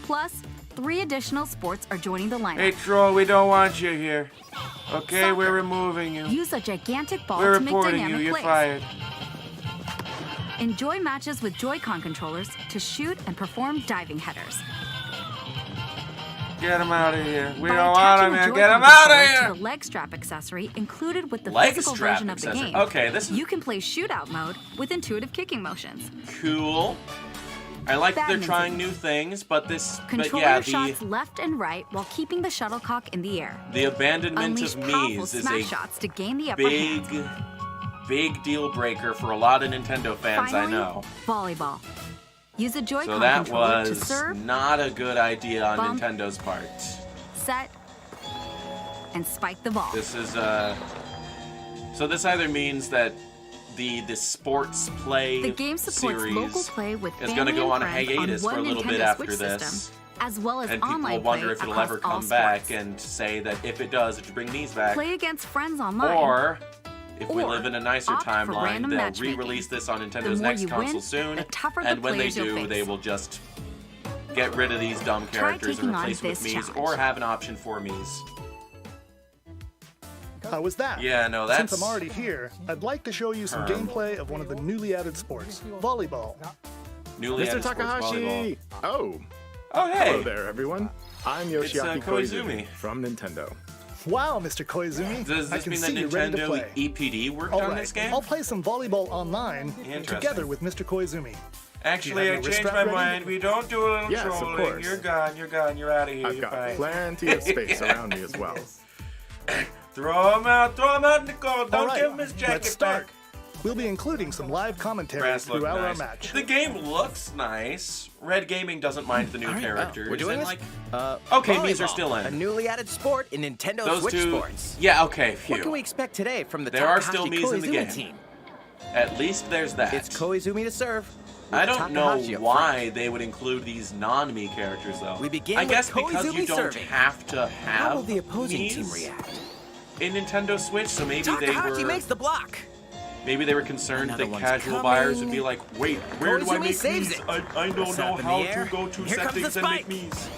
Plus, 3 additional sports are joining the lineup. Hey troll, we don't want you here. Okay, Soccer. we're removing you. Use a gigantic ball We're to make reporting you. dynamic You're plays. fired. Enjoy matches with Joy-Con controllers to shoot and perform diving headers. Get him out of here. We By don't want attaching him the here. Joy-Con Get him out of controller here. to the leg strap accessory included with the Leg physical strap version of the accessory. game. Okay, this is You can play Shootout Mode with intuitive kicking motions. cool. I like that they're Badminton. trying new things, but this, Control but yeah, your shots left and right while keeping the shuttlecock in the air. the abandonment Unleash of powerful Mii's is smash a shots to gain the upper big, hand. big deal breaker for a lot of Nintendo fans Finally, I know. volleyball. Use a Joy-Con So that controller to was serve, not a good idea on bump, Nintendo's part. set, and spike the ball. This is so this either means that the sports play The game supports series local play with is family going to go on and a friends hiatus on for a one little bit Nintendo after Switch this. system, as well as And people online will wonder play if it'll across ever all come back sports. and say that if it does, it should bring these back. Play against friends online. Or, if we Or live in a nicer opt for timeline, random they'll matchmaking. re-release this on The Nintendo's more next you console win, soon. the tougher the And when they players you'll do, face. they will just get rid of these dumb Try characters and taking on replace them with this Mii's, challenge. or have an option for Mii's. How was that? Yeah, no, that's... Since I'm already here, I'd like to show you some gameplay of one of the newly added sports, volleyball. Newly Mr. added sports Takahashi! volleyball. Oh, Oh, hey! hello there, everyone. I'm Yoshiaki Koizumi. from Nintendo. Wow, Mr. Koizumi. Does I this can mean that see you're ready to Nintendo play. EPD worked All on right, this game? I'll play some volleyball online Interesting. together with Mr. Koizumi. Actually, Do you I have your changed wrist my wrap ready? mind. We don't do a little Yes, of trolling. course. You're gone, you're out of here, I've you're got fine. plenty of space around me as well. Throw him out, Nicole. All Don't right, give him his jacket let's start. back. We'll be including some live commentary Grass looked throughout our nice. match. The game looks nice. Red Gaming doesn't mind the new characters. We're doing and this? okay, Mii's are Volleyball, still a in. newly added sport in Nintendo Those Switch two. Sports. Yeah, okay, phew. What can we expect today from the There are Takahashi still Mii's in the Koizumi game. team? At least there's that. It's Koizumi to serve. with I don't know Takahashi up why front. they would include these non-Mii characters, though. We begin I with guess because Koizumi you don't serving. have to have How will the opposing Mii's team react? in Nintendo Switch, so maybe Takahashi makes the block. Maybe they were concerned Another that one's casual coming. buyers would be like, wait, where do I Koizumi make saves Mii's? it. I don't Set know up in how the air. to go to Here comes settings the and make spike. Mii's.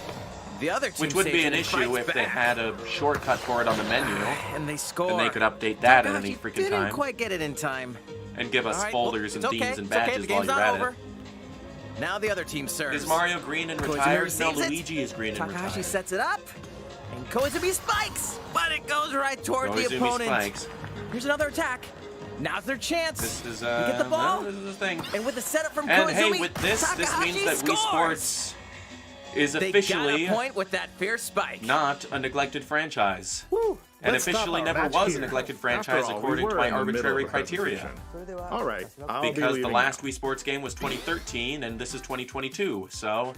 The other team Which wouldn't be saves an it and issue strikes if they back. had a shortcut for it on the menu. And they score. And they could update that at Takahashi any freaking didn't time. quite get it in time. And give us All right, folders well, and it's themes and okay. badges It's okay. The while game's you're not at over. it. Now the other team serves. Is Mario green and Koizumi retired? No, receives it. Luigi is green and Takahashi retired. sets it up. And Koizumi spikes. But it goes right toward the Koizumi opponent. spikes. Here's another attack. Now's their chance. This is, you get the ball. well, this is the thing. And with the setup from And Koizumi, hey, with this Takahashi means that Wii scores. Sports is They officially got a point with that fierce spike. not a neglected franchise. Woo, And let's stop officially our never match was here. a neglected After franchise all, we according were to my in the middle arbitrary of a criteria. presentation. All right, I'll be Because the leaving last now. Wii Sports game was 2013 and this is 2022, so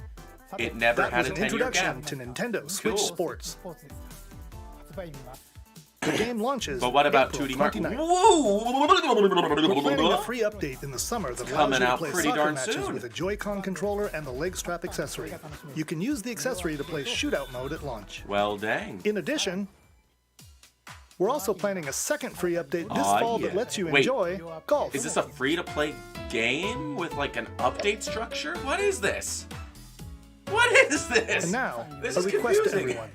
it never That had was a an 10-year introduction gap. to Nintendo Switch Cool. Sports. The game launches But what about April 2D Mario? 29th. We're planning a Whoa! free update in the summer that allows Coming you to out play pretty soccer darn matches soon. with a Joy-Con controller and the leg strap accessory. You can use the accessory to play Shootout Mode at launch. Well, dang. In addition, we're also planning a second free update this Aw, fall yeah. that lets you Wait, enjoy golf. Is this a free-to-play game with like an update structure? What is this? What is this? And now, This a is request to confusing. everyone.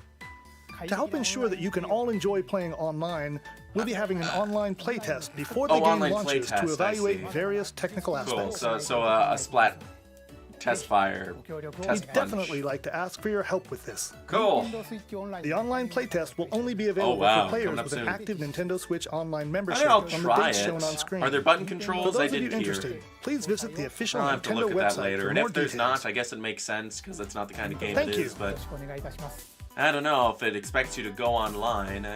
To help ensure that you can all enjoy playing online, we'll be having an online playtest before the game online launches playtest, to I evaluate see. various technical Cool. aspects. So a splat test fire We'd test punch. definitely like to ask for your help with this. Cool. The online playtest will only be available wow, for players coming up with an soon. active Nintendo Switch Online I membership think I'll on the try dates it. shown on screen. Are there button For controls? those I of you didn't hear. interested, please visit the official I'll have to Nintendo look at website that later. for And more if there's details. not, I guess it makes sense because that's not the kind of game Thank it you. is. But I don't know if it expects you to go online.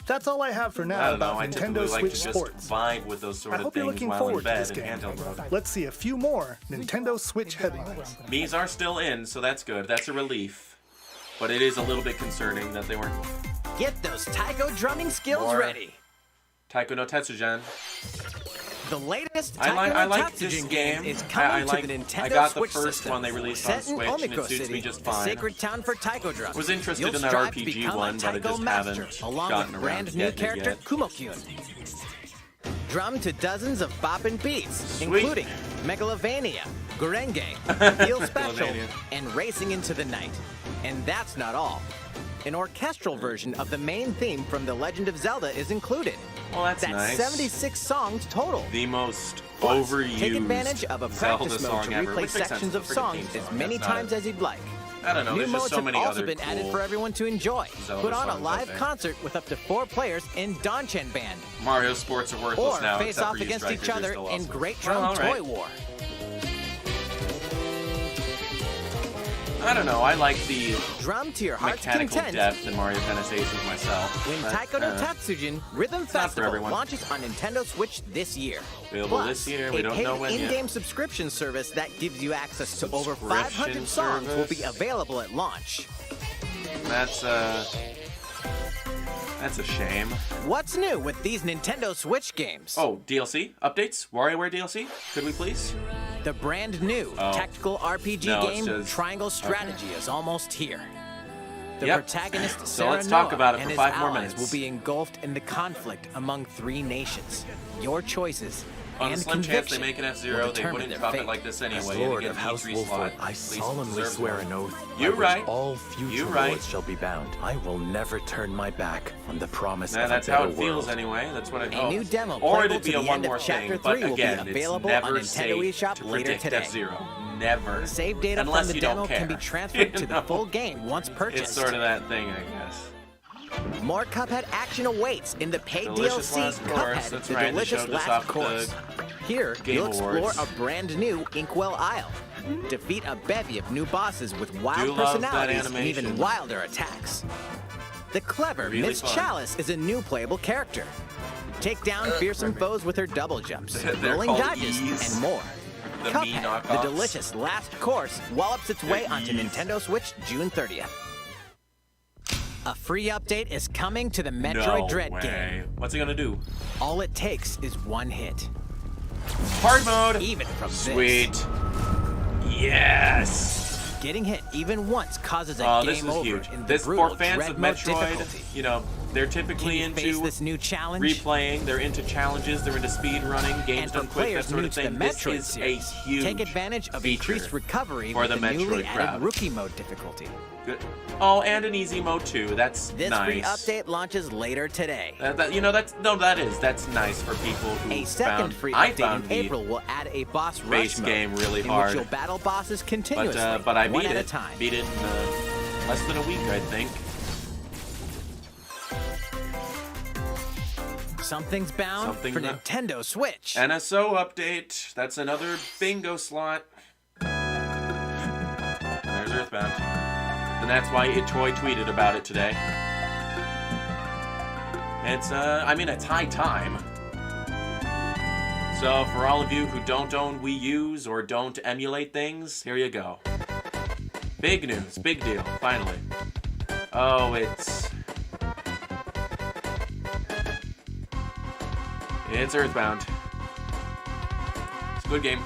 That's all I have for I now don't know. about I typically Nintendo like Switch to just Sports. vibe with those sort I of hope you're things looking while in forward to bed this in game. handheld mode. Let's see a few more Nintendo Switch headlines. Mii's are still in, so that's good. That's a relief. But it is a little bit concerning that they weren't. Get those taiko drumming skills Or- ready. Taiko no Tetsujin. The latest I Taiko no like this Tatsujin game. is coming I like. to the Nintendo I got the Switch first system. one they released Set on Switch, in and it Omiko suits City, me just the fine. sacred town for taiko drums. Was interested You'll in that strive to RPG become one, a but I taiko just master, haven't along gotten with around brand to new getting it character yet. Kumo-kyun. Drum to dozens of boppin' beats, Sweet. including Megalovania, Gurenge, Feel Special, Megalovania. and Racing into the Night. And that's not all. An orchestral version of the main theme from The Legend of Zelda is included. Well, that's nice. 76 songs total. The most Plus, overused take advantage of a Zelda practice song mode to ever. replay Which makes sense, sections of it's a freaking songs theme as song. many That's not times a- as you'd like. I don't know. New There's just modes so have many also other been added cool for everyone to enjoy. Zelda Put on a songs, I live think. concert with up to 4 players in Danchan Band. Mario sports are worthless Or now. face except off for you against strikers, each you're other still in awesome. Great Well, Drum all right. Toy War. I don't know. I like the Drum to your heart's mechanical content. depth in Mario Tennis Aces myself. When but, Taiko no Tatsujin Rhythm not for Festival everyone. launches on Nintendo Switch this year. Available Plus, this year, we a don't paid know when yet. in-game subscription service that gives you access to over 500 songs will be available at launch. That's a shame. What's new with these Nintendo Switch games? Oh, DLC? Updates? WarioWare DLC? Could we please? The brand new tactical RPG No, it's game just- Triangle Strategy is almost here. The Yep. protagonist, So Sarah let's talk Noah, about it and for his 5 more allies minutes. will be engulfed in the conflict among 3 nations. Your choices On a and slim chance conviction they make an will F-Zero, they determine wouldn't their drop fate. it like this anyway. As and Lord get of the House E3 Wolfwood, slot. I Least solemnly deserves swear one. an oath You're by right. which all future You're right. lords shall be bound. I will never turn my back on the promise Nah, of that's a better how it feels world. anyway. That's what I A new demo Or playable it'd be to a the one end more of Chapter thing, but 3 will be again, available it's on never Nintendo safe eShop to later predict today. F-Zero. Never. Save data Unless from the you don't demo can be care. transferred to You the know? full game once purchased. It's sort of that thing, I guess. More Cuphead action awaits in the paid Delicious DLC Last Course, Cuphead, that's the right, they delicious showed us last off course. Here, Game you'll explore Awards. a brand new Inkwell Isle. Defeat a bevy of new bosses with wild Do love that personalities and even animation. wilder attacks. The clever Really Miss fun. Chalice is a new playable character. Take down fearsome foes with her double jumps, They're rolling called dodges, E's. and more. The me Cuphead, the knockoffs. delicious last course, wallops its way They're onto E's. Nintendo Switch June 30th. A free update is coming to the Metroid No Dread way. game. What's it gonna do? All it takes is one hit. Hard mode. Even from Sweet. this. Yes. Getting hit even once causes a Oh, game this is over huge. in the This brutal for fans Dread of mode Metroid, difficulty. you know, they're Can typically you face into this new challenge? replaying. They're into challenges. They're into speed running, games And for done quick, that players sort new of to the thing. This Metroid is series, a huge take advantage of feature increased recovery for with the the newly Metroid added crowd. Rookie Mode difficulty. Good. Oh, and an easy mode too. That's This nice. free update launches later today. That's nice for people who A second found. free I update found in the April will add a boss base rush mode game really in hard. which you'll battle bosses continuously, but I one beat at a it. time. Beat it in less than a week, I think. Something's bound Something for that- Nintendo Switch. NSO update. That's another bingo slot. There's Earthbound. And that's why Troy tweeted about it today. It's, it's high time. So for all of you who don't own Wii U's or don't emulate things, here you go. Big news, big deal, finally. Oh, it's Earthbound. It's a good game.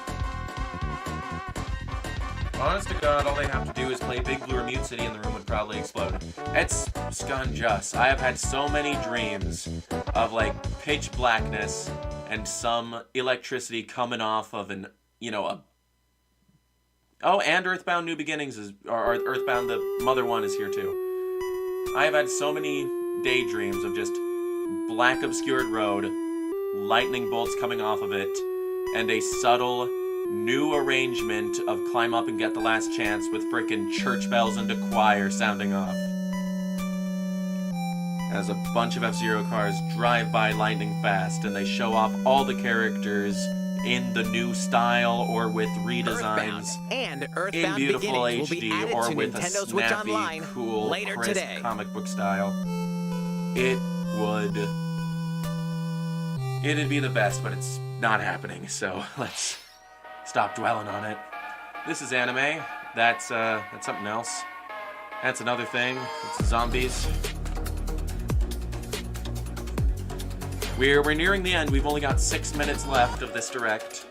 Honest to God, all they have to do is play Big Blue or Mute City and the room would probably explode. It's scunjus. I have had so many dreams of, like, pitch blackness and some electricity coming off of an, Oh, and Earthbound New Beginnings or Earthbound, the mother one, is here too. I have had so many daydreams of just black obscured road, lightning bolts coming off of it, and a subtle new arrangement of Climb Up and Get the Last Chance with frickin' church bells and a choir sounding off. As a bunch of F-Zero cars drive by lightning fast and they show off all the characters in the new style or with redesigns Earthbound and in Earthbound beautiful Beginnings will be HD added or to with a Nintendo Switch snappy, Online cool, later crisp today. comic book style. It'd be the best, but it's not happening, so let's stop dwelling on it. This is anime. That's something else. That's another thing. It's zombies. We're nearing the end. We've only got 6 minutes left of this direct.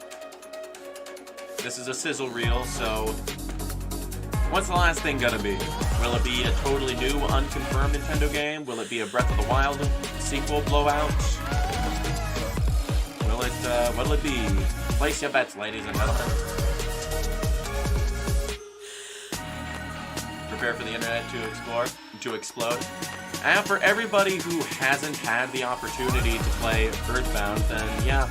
This is a sizzle reel, so what's the last thing gonna be? Will it be a totally new, unconfirmed Nintendo game? Will it be a Breath of the Wild sequel blowout? What'll it be? Place your bets, ladies and gentlemen. Prepare for the internet to explode. And for everybody who hasn't had the opportunity to play Earthbound, then yeah,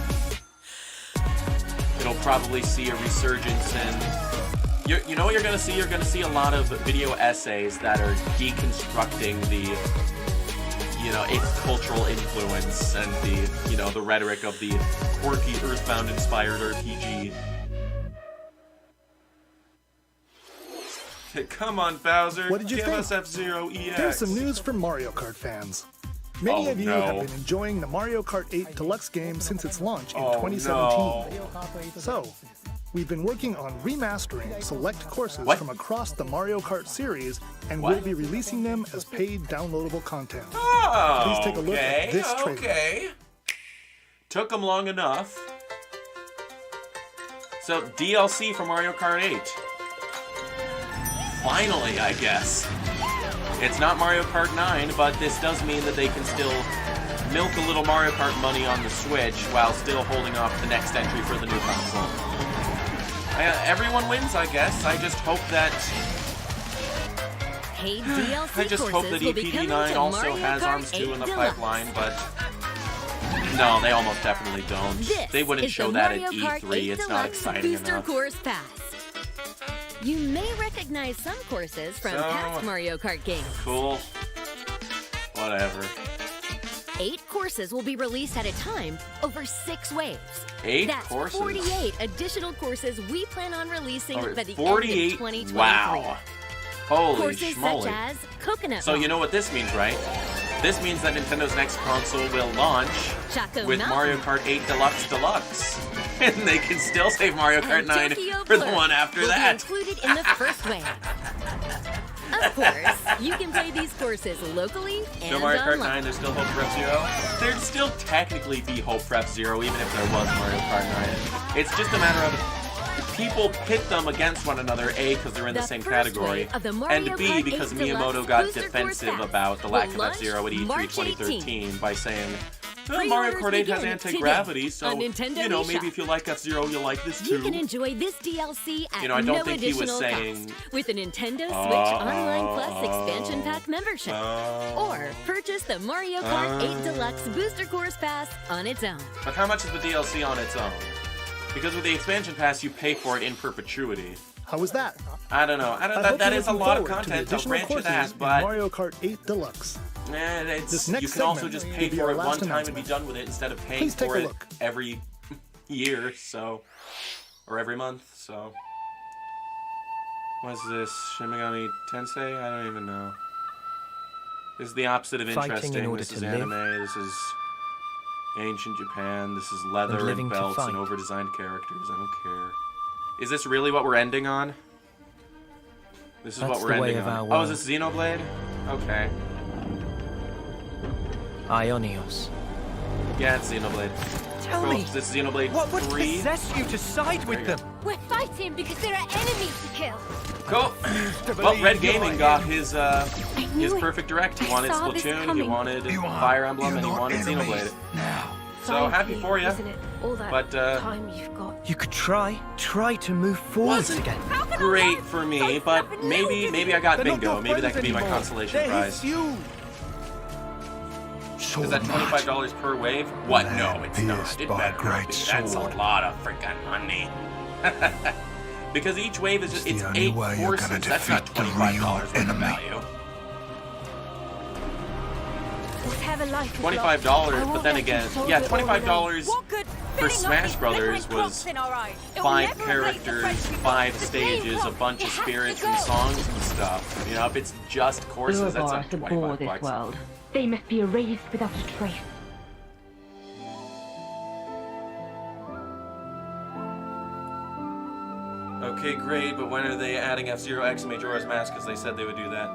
it'll probably see a resurgence in... You know what you're going to see? You're going to see a lot of video essays that are deconstructing the, its cultural influence and the, the rhetoric of the quirky Earthbound-inspired RPG. Come on, Bowser. What did you Give think? us F-Zero EX. Here's some news from Mario Kart fans. Many of you have been enjoying the Mario Kart 8 Deluxe game since its launch in 2017. So, we've been working on remastering select courses from across the Mario Kart series, and we'll be releasing them as paid downloadable content. Please take a look at this trailer. Okay. Took them long enough. So, DLC for Mario Kart 8. Finally, I guess. It's not Mario Kart 9, but this does mean that they can still milk a little Mario Kart money on the Switch while still holding off the next entry for the new console. Everyone wins, I guess. I just hope that... Paid DLC I just hope that EPD9 also has ARMS 2 in the pipeline, but... No, they almost definitely don't. They wouldn't show that at E3. It's not exciting enough. Course Pass. You may recognize some courses from past Mario Kart games. Cool. Whatever. 8 courses will be released at a time over 6 waves. 8 That's courses? 48 additional courses we plan on releasing by the end of 2023. Wow. Holy courses schmoly. such as Coconut So you know what this means, right? This means that Nintendo's next console will launch with Mario Kart 8 Deluxe. And they can still save Mario Kart 9 for the one after that. Will be included in the first wave. Of course, you can play these courses locally and No Mario Kart online. 9, there's still hope for F-Zero? There'd still technically be hope for F-Zero even if there was Mario Kart 9. It's just a matter of people pit them against one another, A, because they're in the same category, and B, because Miyamoto got defensive about the lack of F-Zero at E3 2013 by saying, well, Mario Kart 8 has anti-gravity, so, you know, maybe if you like F-Zero, you'll like this too. You can enjoy this DLC at I don't no think he was additional saying, cost with a Nintendo Switch Online Plus Expansion Pack membership. Or purchase the Mario Kart 8 Deluxe Booster Course Pass on its own. But how much is the DLC on its own? Because with the expansion pass, you pay for it in perpetuity. How was that? I don't know. That is a lot of content. I'll grant you that, but Mario Kart 8 Deluxe. You can also just pay for it one time and be done with it instead of paying for it every year, so, or every month. So, what's this? Shin Megami Tensei? I don't even know. This is the opposite of interesting. This is anime. This is ancient Japan. This is leather and belts and over-designed characters. I don't care. Is this really what we're ending on? This is what we're ending on. Oh, is this Xenoblade? Okay. Ionios. Yeah, it's Xenoblade. Tell me, is this Xenoblade 3? What would possess you to side with them? We're fighting because there are enemies to kill. Cool. Well, Red Gaming got his perfect direct. He wanted Splatoon, he wanted Fire Emblem, and he wanted Xenoblade. So happy for you. But you could try to move forward again. Great for me, but maybe I got bingo. Maybe that could be my consolation prize. Is that $25 per wave? What? No, it's not. It better not be. That's a lot of freaking money. Because each wave is just, it's 8 courses. That's not $25 worth of value. $25, but then again, yeah, $25 for Smash Brothers was 5 characters, 5 stages, a bunch of spirits and songs and stuff. You know, if it's just courses, that's like $25. They must be erased without a trace. Okay, great, but when are they adding F-Zero X and Majora's Mask? Because they said they would do that.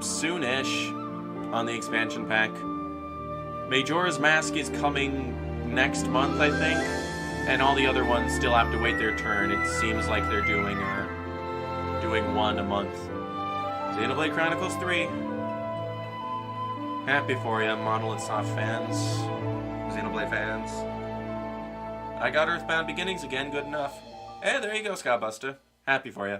Soonish on the expansion pack. Majora's Mask is coming next month, I think, and all the other ones still have to wait their turn. It seems like they're doing one a month. Xenoblade Chronicles 3. Happy for you, Monolith Soft fans, Xenoblade fans. I got Earthbound Beginnings again, good enough. Hey, there you go, Scottbuster. Happy for you.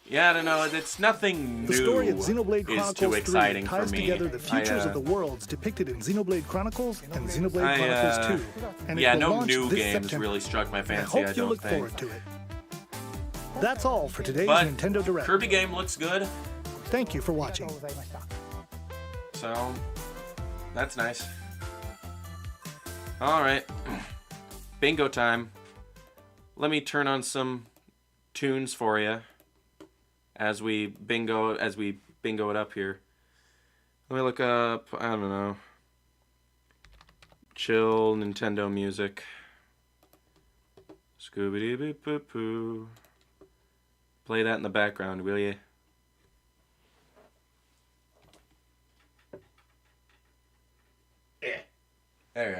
Yeah, I don't know, it's nothing new. The story of Xenoblade Chronicles 3 exciting ties for me. together the futures of the worlds depicted in Xenoblade Chronicles and Xenoblade Chronicles 2. And yeah, it will no launch new this games September. really struck my fancy, I hope you look forward to it. That's all for today's Nintendo Direct. Kirby game looks good. Thank you for watching. So, that's nice. Alright. Bingo time. Let me turn on some tunes for you. as we bingo it up here. Let me look up, I don't know, chill Nintendo music. Scooby-Doo-Boo-Poo. Play that in the background, will you? Yeah. There you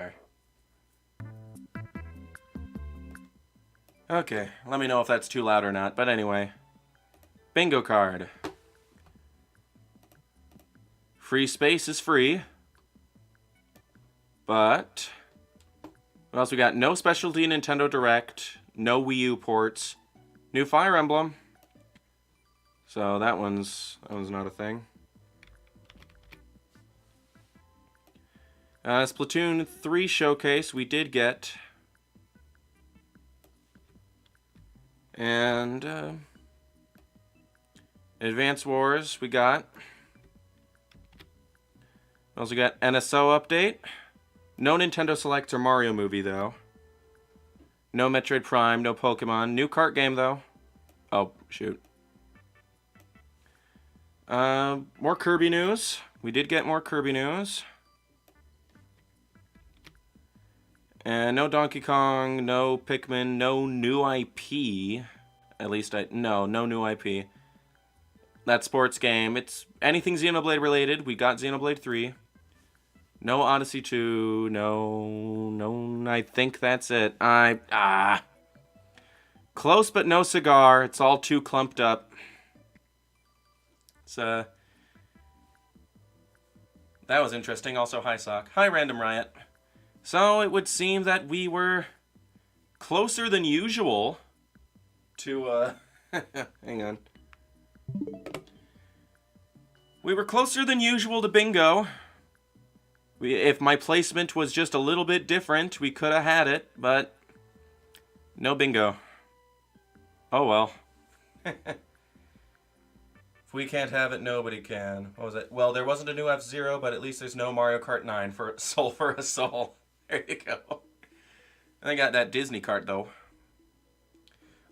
are. Okay, let me know if that's too loud or not. But anyway, bingo card. Free space is free. But what else we got? No specialty Nintendo Direct. No Wii U ports. New Fire Emblem. So that one's not a thing. Splatoon 3 showcase we did get. And Advance Wars we got. We also got NSO update. No Nintendo Select or Mario movie though. No Metroid Prime, no Pokemon. New kart game though. Oh, shoot. More Kirby news. We did get more Kirby news. And no Donkey Kong, no Pikmin, no new IP. At least no new IP. That sports game. It's anything Xenoblade related. We got Xenoblade 3. No Odyssey 2. No, I think that's it. Close but no cigar. It's all too clumped up. It's, that was interesting. Also, hi, Sock. Hi, Random Riot. So, it would seem that we were closer than usual to, hang on. We were closer than usual to bingo. If my placement was just a little bit different, we could have had it, but no bingo. Oh well. If we can't have it, nobody can. What was it? Well, there wasn't a new F-Zero, but at least there's no Mario Kart 9 for Soul for a Soul. There you go. And I got that Disney cart, though.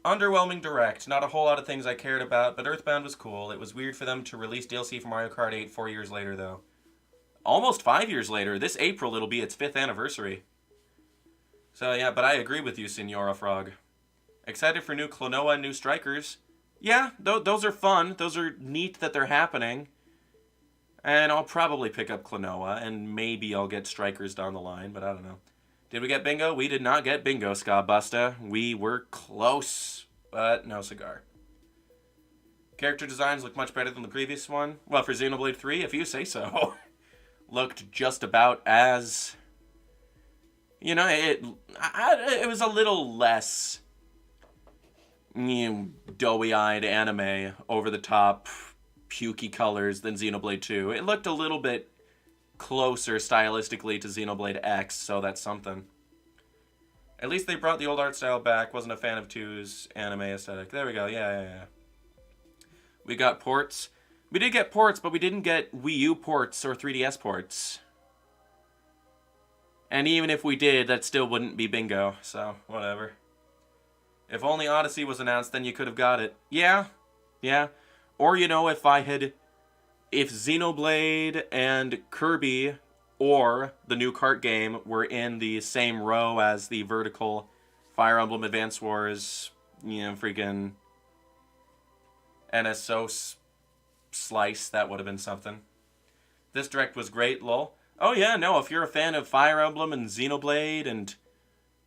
Underwhelming Direct. Not a whole lot of things I cared about, but Earthbound was cool. It was weird for them to release DLC for Mario Kart 8 4 years later, though. Almost 5 years later. This April, it'll be its 5th anniversary. So, yeah, but I agree with you, Senora Frog. Excited for new Klonoa and new Strikers. Yeah, those are fun. Those are neat that they're happening. And I'll probably pick up Klonoa, and maybe I'll get Strikers down the line, but I don't know. Did we get bingo? We did not get bingo, Ska Busta. We were close, but no cigar. Character designs look much better than the previous one. Well, for Xenoblade 3, if you say so. Looked just about as... You know, it was a little less... doughy-eyed anime, over-the-top, pukey colors than Xenoblade 2. It looked a little bit closer stylistically to Xenoblade X, so that's something. At least they brought the old art style back. Wasn't a fan of 2's anime aesthetic. There we go. Yeah. We got ports. We did get ports, but we didn't get Wii U ports or 3DS ports. And even if we did, that still wouldn't be bingo, so whatever. If only Odyssey was announced, then you could have got it. Yeah. Or, you know, if Xenoblade and Kirby or the new kart game were in the same row as the vertical Fire Emblem Advance Wars, you know, freaking NSO slice, that would have been something. This direct was great, lol. Oh yeah, no, if you're a fan of Fire Emblem and Xenoblade and...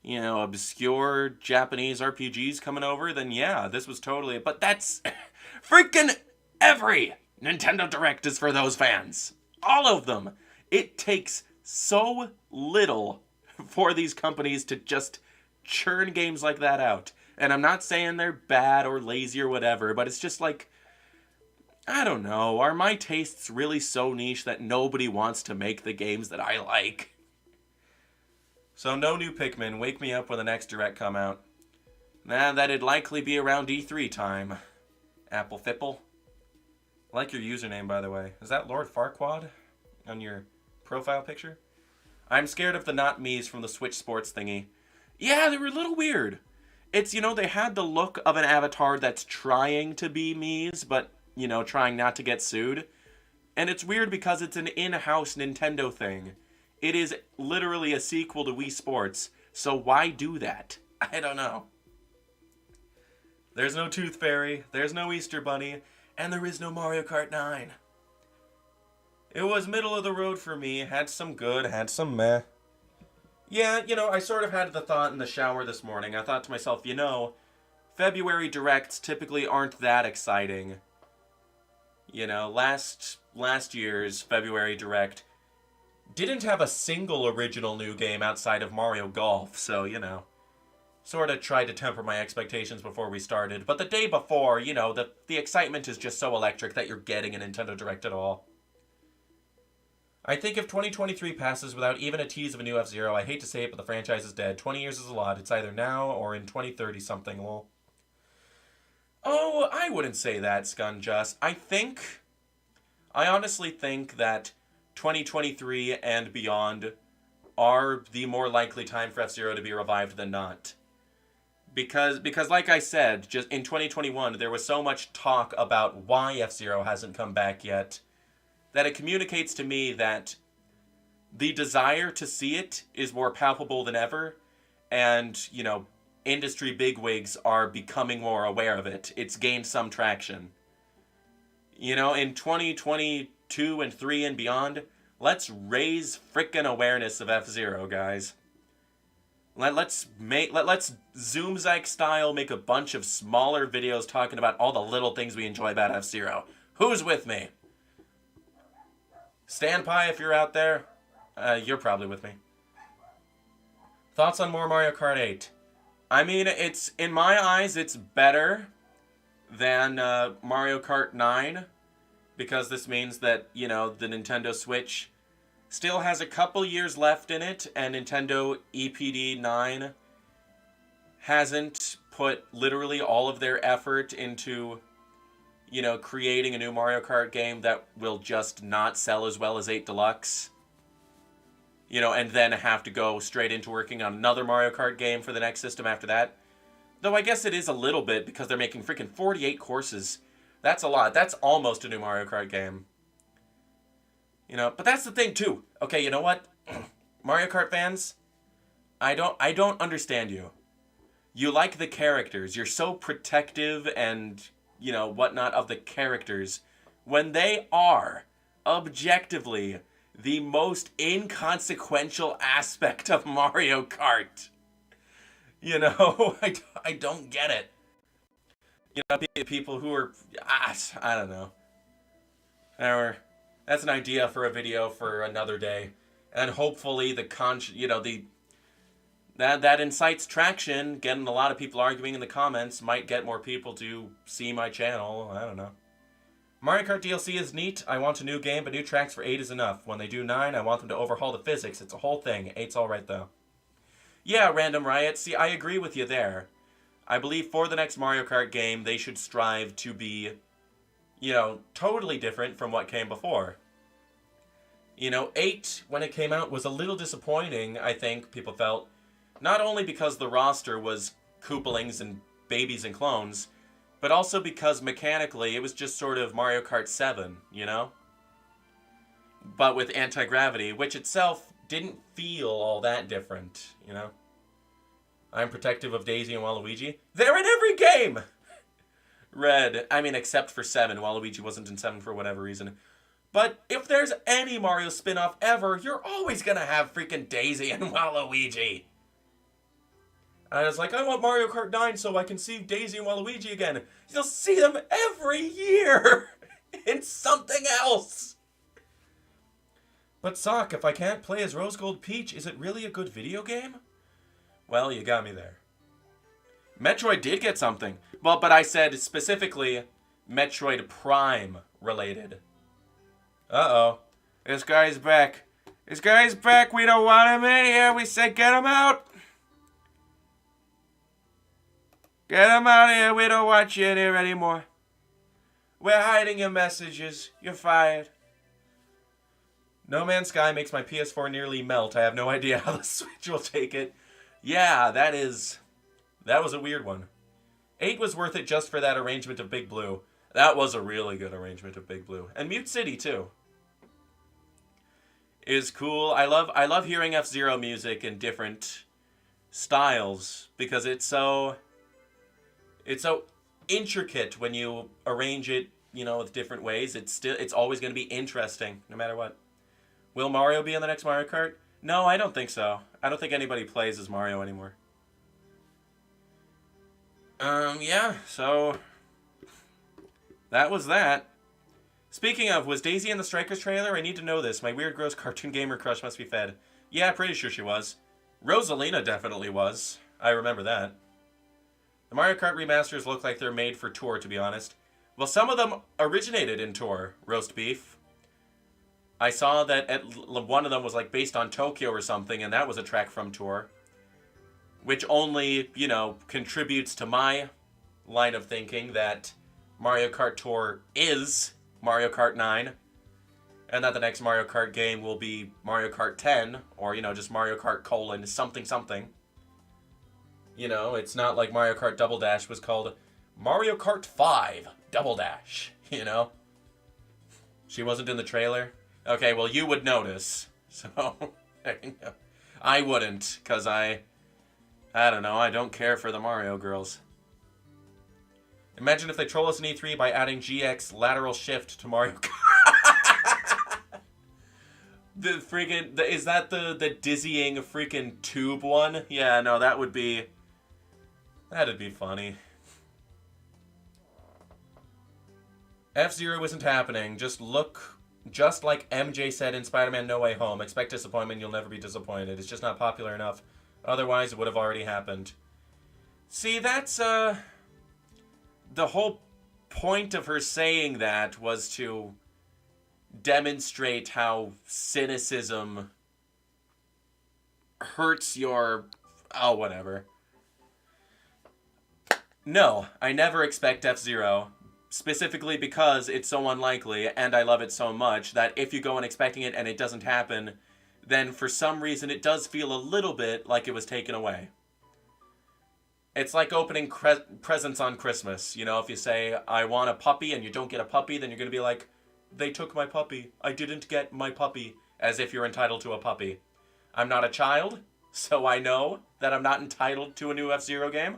you know, obscure Japanese RPGs coming over, then yeah, this was totally... But that's... freaking every Nintendo Direct is for those fans. All of them. It takes so little for these companies to just churn games like that out. And I'm not saying they're bad or lazy or whatever, but it's just like... I don't know. Are my tastes really so niche that nobody wants to make the games that I like? So no new Pikmin. Wake me up when the next Direct come out. That'd likely be around E3 time. Apple Fipple. I like your username, by the way. Is that Lord Farquaad on your profile picture? I'm scared of the not me's from the Switch Sports thingy. Yeah, they were a little weird. It's, you know, they had the look of an avatar that's trying to be Mii's, but, you know, trying not to get sued. And it's weird because it's an in-house Nintendo thing. It is literally a sequel to Wii Sports, so why do that? I don't know. There's no Tooth Fairy, there's no Easter Bunny, and there is no Mario Kart 9. It was middle of the road for me, had some good, had some meh. Yeah, you know, I sort of had the thought in the shower this morning. I thought to myself, you know, February Directs typically aren't that exciting. You know, last year's February Direct didn't have a single original new game outside of Mario Golf, so, you know, sort of tried to temper my expectations before we started. But the day before, you know, the excitement is just so electric that you're getting a Nintendo Direct at all. I think if 2023 passes without even a tease of a new F-Zero, I hate to say it, but the franchise is dead. 20 years is a lot. It's either now or in 2030 something, lol. Oh, I wouldn't say that, Scunjust. I honestly think that 2023 and beyond are the more likely time for F-Zero to be revived than not. Because like I said, just in 2021, there was so much talk about why F-Zero hasn't come back yet, that it communicates to me that the desire to see it is more palpable than ever, and, you know, industry bigwigs are becoming more aware of it. It's gained some traction. You know, in 2022 and 3 and beyond, let's raise frickin' awareness of F-Zero, guys. Let's Zoomzyke style make a bunch of smaller videos talking about all the little things we enjoy about F-Zero. Who's with me? Standpie, if you're out there, you're probably with me. Thoughts on more Mario Kart 8? I mean, it's, in my eyes, it's better than Mario Kart 9, because this means that, you know, the Nintendo Switch still has a couple years left in it, and Nintendo EPD 9 hasn't put literally all of their effort into, you know, creating a new Mario Kart game that will just not sell as well as 8 Deluxe. You know, and then have to go straight into working on another Mario Kart game for the next system after that. Though I guess it is a little bit, because they're making freaking 48 courses. That's a lot. That's almost a new Mario Kart game. You know, but that's the thing too. Okay, you know what? Mario Kart fans, I don't understand you. You like the characters. You're so protective and, you know, whatnot of the characters, when they are objectively the most inconsequential aspect of Mario Kart. You know, I don't get it. You know, people who are, I don't know. Whatever. That's an idea for a video for another day. And hopefully that incites traction, getting a lot of people arguing in the comments, might get more people to see my channel. I don't know. Mario Kart DLC is neat. I want a new game, but new tracks for 8 is enough. When they do 9, I want them to overhaul the physics. It's a whole thing. 8's alright, though. Yeah, Random Riot. See, I agree with you there. I believe for the next Mario Kart game, they should strive to be, you know, totally different from what came before. You know, 8, when it came out, was a little disappointing, I think, people felt. Not only because the roster was Koopalings and babies and clones, but also because mechanically it was just sort of Mario Kart 7, you know? But with anti-gravity, which itself didn't feel all that different, you know? I'm protective of Daisy and Waluigi. They're in every game! Red. I mean, except for 7. Waluigi wasn't in 7 for whatever reason. But if there's any Mario spin-off ever, you're always gonna have freaking Daisy and Waluigi. I was like, I want Mario Kart 9 so I can see Daisy and Waluigi again. You'll see them every year in something else. But Sock, if I can't play as Rose Gold Peach, is it really a good video game? Well, you got me there. Metroid did get something. Well, but I said specifically Metroid Prime related. Uh-oh. This guy's back. This guy's back. We don't want him in here. We said get him out. Get him out of here. We don't want you in here anymore. We're hiding your messages. You're fired. No Man's Sky makes my PS4 nearly melt. I have no idea how the Switch will take it. Yeah, that is That was a weird one. 8 was worth it just for that arrangement of Big Blue. That was a really good arrangement of Big Blue. And Mute City, too. Is cool. I love hearing F-Zero music in different styles because it's so intricate when you arrange it, you know, with different ways. It's always going to be interesting no matter what. Will Mario be in the next Mario Kart? No, I don't think so. I don't think anybody plays as Mario anymore. Yeah, so that was that. Speaking of, was Daisy in the Strikers trailer? I need to know this. My weird, gross cartoon gamer crush must be fed. Yeah, pretty sure she was. Rosalina definitely was. I remember that. The Mario Kart remasters look like they're made for Tour, to be honest. Well, some of them originated in Tour. Roast beef. I saw that one of them was like based on Tokyo or something, and that was a track from Tour. Which only, you know, contributes to my line of thinking that Mario Kart Tour is Mario Kart 9, and that the next Mario Kart game will be Mario Kart 10, or, you know, just Mario Kart : something something. You know, it's not like Mario Kart Double Dash was called Mario Kart 5 Double Dash, you know? She wasn't in the trailer? Okay, well, you would notice, so I wouldn't, because I don't know, I don't care for the Mario girls. Imagine if they troll us in E3 by adding GX lateral shift to Mario Kart. Is that the dizzying freaking tube one? Yeah, no, that'd be funny. F-Zero isn't happening. Just like MJ said in Spider-Man No Way Home. Expect disappointment, you'll never be disappointed. It's just not popular enough. Otherwise, it would have already happened. See, that's, the whole point of her saying that was to demonstrate how cynicism hurts your... oh, whatever. No, I never expect F-Zero, specifically because it's so unlikely, and I love it so much, that if you go in expecting it and it doesn't happen, then for some reason it does feel a little bit like it was taken away. It's like opening presents on Christmas. You know, if you say, I want a puppy, and you don't get a puppy, then you're going to be like, they took my puppy. I didn't get my puppy. As if you're entitled to a puppy. I'm not a child, so I know that I'm not entitled to a new F-Zero game.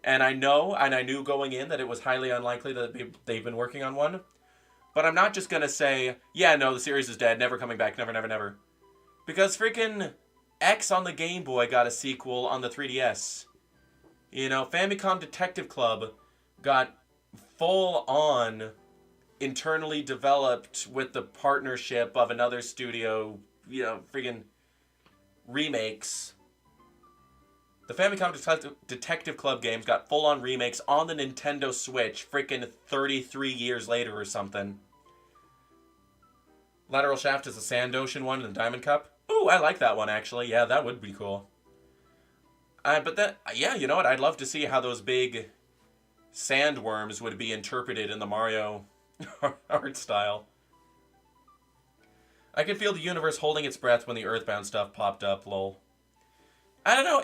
And I know, and I knew going in, that it was highly unlikely that they've been working on one. But I'm not just going to say, yeah, no, the series is dead, never coming back, never, never, never. Because freaking X on the Game Boy got a sequel on the 3DS. You know, Famicom Detective Club got full-on internally developed with the partnership of another studio, you know, freaking remakes. The Famicom Detective Club games got full-on remakes on the Nintendo Switch freaking 33 years later or something. Lateral Shaft is a Sand Ocean one in the Diamond Cup. Ooh, I like that one, actually. Yeah, that would be cool. But that, yeah, you know what? I'd love to see how those big sandworms would be interpreted in the Mario art style. I could feel the universe holding its breath when the Earthbound stuff popped up, lol. I don't know,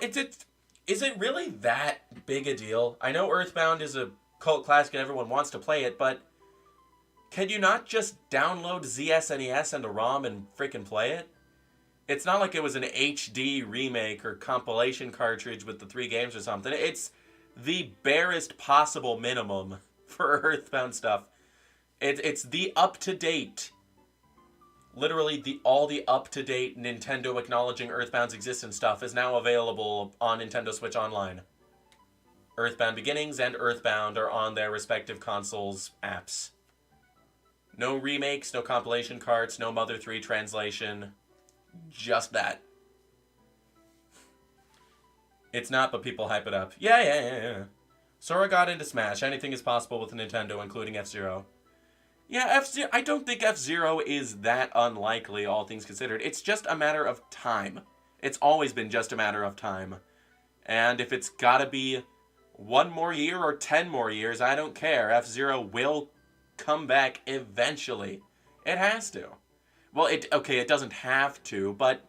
is it really that big a deal? I know Earthbound is a cult classic and everyone wants to play it, but can you not just download ZSNES and a ROM and freaking play it? It's not like it was an HD remake or compilation cartridge with the 3 games or something. It's the barest possible minimum for Earthbound stuff. It's the up-to-date, literally all the up-to-date Nintendo acknowledging Earthbound's existence stuff is now available on Nintendo Switch Online. Earthbound Beginnings and Earthbound are on their respective consoles' apps. No remakes, no compilation carts, no Mother 3 translation. Just that. It's not, but people hype it up. Yeah. Sora got into Smash. Anything is possible with Nintendo, including F-Zero. Yeah, F-Zero. I don't think F-Zero is that unlikely, all things considered. It's just a matter of time. It's always been just a matter of time. And if it's gotta be 1 more year or 10 more years, I don't care. F-Zero will come back eventually. It has to. Well, it doesn't have to, but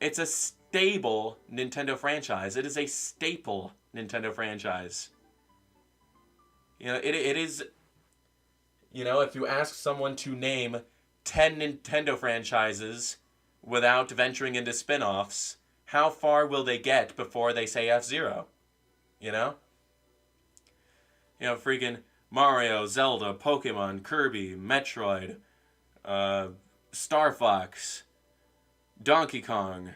it's stable Nintendo franchise. It is a staple Nintendo franchise. You know, it is... You know, if you ask someone to name 10 Nintendo franchises without venturing into spin-offs, how far will they get before they say F-Zero? You know? You know, freaking Mario, Zelda, Pokemon, Kirby, Metroid, Star Fox, Donkey Kong.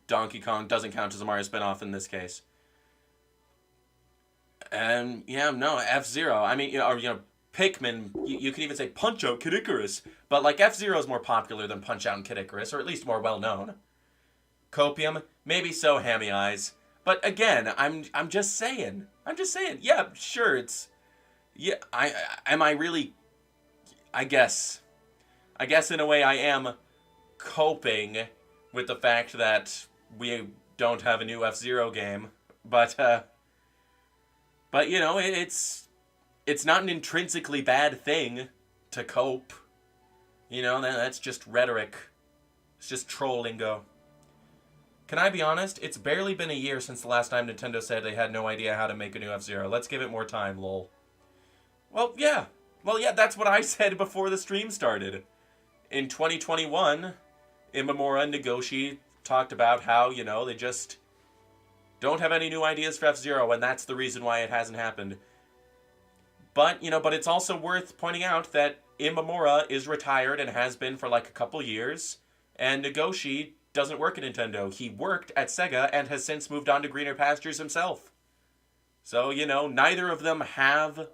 Donkey Kong doesn't count as a Mario spin-off in this case. And, F-Zero. I mean, Pikmin, you could even say Punch-Out! Kid Icarus. But, like, F-Zero is more popular than Punch-Out! And Kid Icarus, or at least more well-known. Copium, maybe so, Hammy Eyes. But, again, I'm just saying. Yeah, sure, it's... Yeah, I guess in a way I am coping with the fact that we don't have a new F-Zero game. But it's not an intrinsically bad thing to cope. You know, that's just rhetoric. It's just troll lingo. Can I be honest? It's barely been a year since the last time Nintendo said they had no idea how to make a new F-Zero. Let's give it more time, lol. Well, yeah, that's what I said before the stream started. In 2021, Imamura and Nagoshi talked about how, they just don't have any new ideas for F-Zero, and that's the reason why it hasn't happened. But it's also worth pointing out that Imamura is retired and has been for like a couple years, and Nagoshi doesn't work at Nintendo. He worked at Sega and has since moved on to greener pastures himself. So, neither of them have...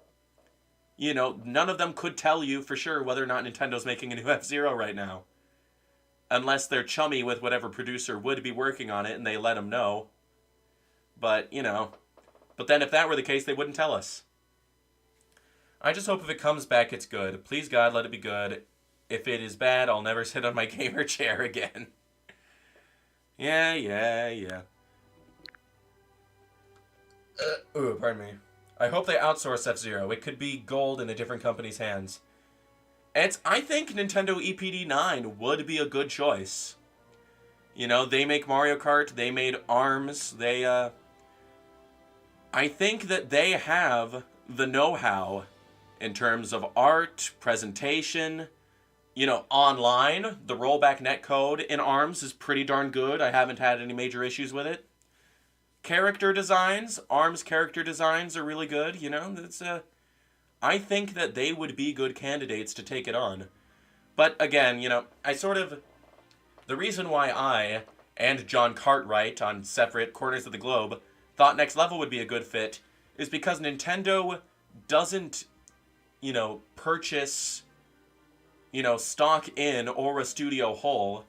none of them could tell you for sure whether or not Nintendo's making a new F-Zero right now. Unless they're chummy with whatever producer would be working on it and they let them know. But, But then if that were the case, they wouldn't tell us. I just hope if it comes back, it's good. Please, God, let it be good. If it is bad, I'll never sit on my gamer chair again. Yeah. Pardon me. I hope they outsource F-Zero. It could be gold in a different company's hands. I think Nintendo EPD9 would be a good choice. They make Mario Kart, they made ARMS, I think that they have the know-how in terms of art, presentation, online. The rollback netcode in ARMS is pretty darn good. I haven't had any major issues with it. Character designs, ARMS character designs are really good, I think that they would be good candidates to take it on. But again, the reason why I and John Cartwright on separate corners of the globe thought Next Level would be a good fit is because Nintendo doesn't, purchase, stock in Aura Studio Whole,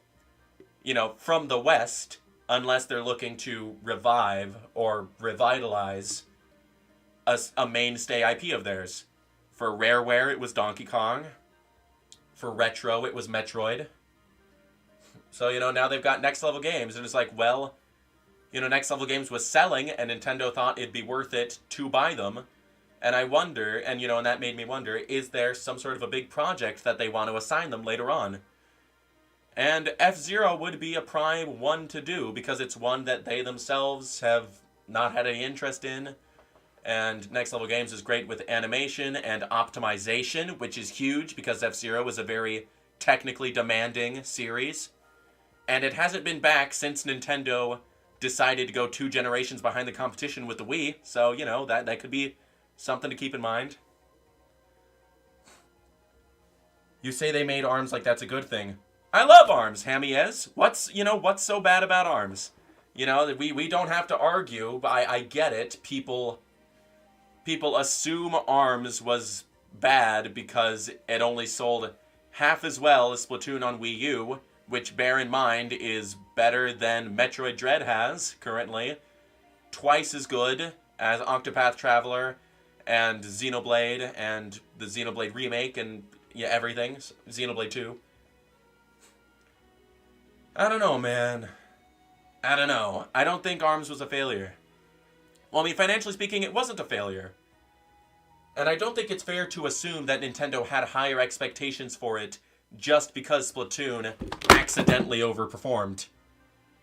from the West, unless they're looking to revive or revitalize a mainstay IP of theirs. For Rareware, it was Donkey Kong. For Retro, it was Metroid. So, now they've got Next Level Games, and it's like, well, Next Level Games was selling, and Nintendo thought it'd be worth it to buy them. And I wonder, and that made me wonder, is there some sort of a big project that they want to assign them later on? And F-Zero would be a prime one to do, because it's one that they themselves have not had any interest in. And Next Level Games is great with animation and optimization, which is huge, because F-Zero is a very technically demanding series. And it hasn't been back since Nintendo decided to go 2 generations behind the competition with the Wii. So, that could be something to keep in mind. You say they made ARMS like that's a good thing. I love ARMS, Hammy-ez. What's so bad about ARMS? We don't have to argue, but I get it. People assume ARMS was bad because it only sold half as well as Splatoon on Wii U, which, bear in mind, is better than Metroid Dread has currently. Twice as good as Octopath Traveler and Xenoblade and the Xenoblade remake and everything. Xenoblade 2. I don't know, man. I don't know. I don't think ARMS was a failure. Well, financially speaking, it wasn't a failure. And I don't think it's fair to assume that Nintendo had higher expectations for it just because Splatoon accidentally overperformed.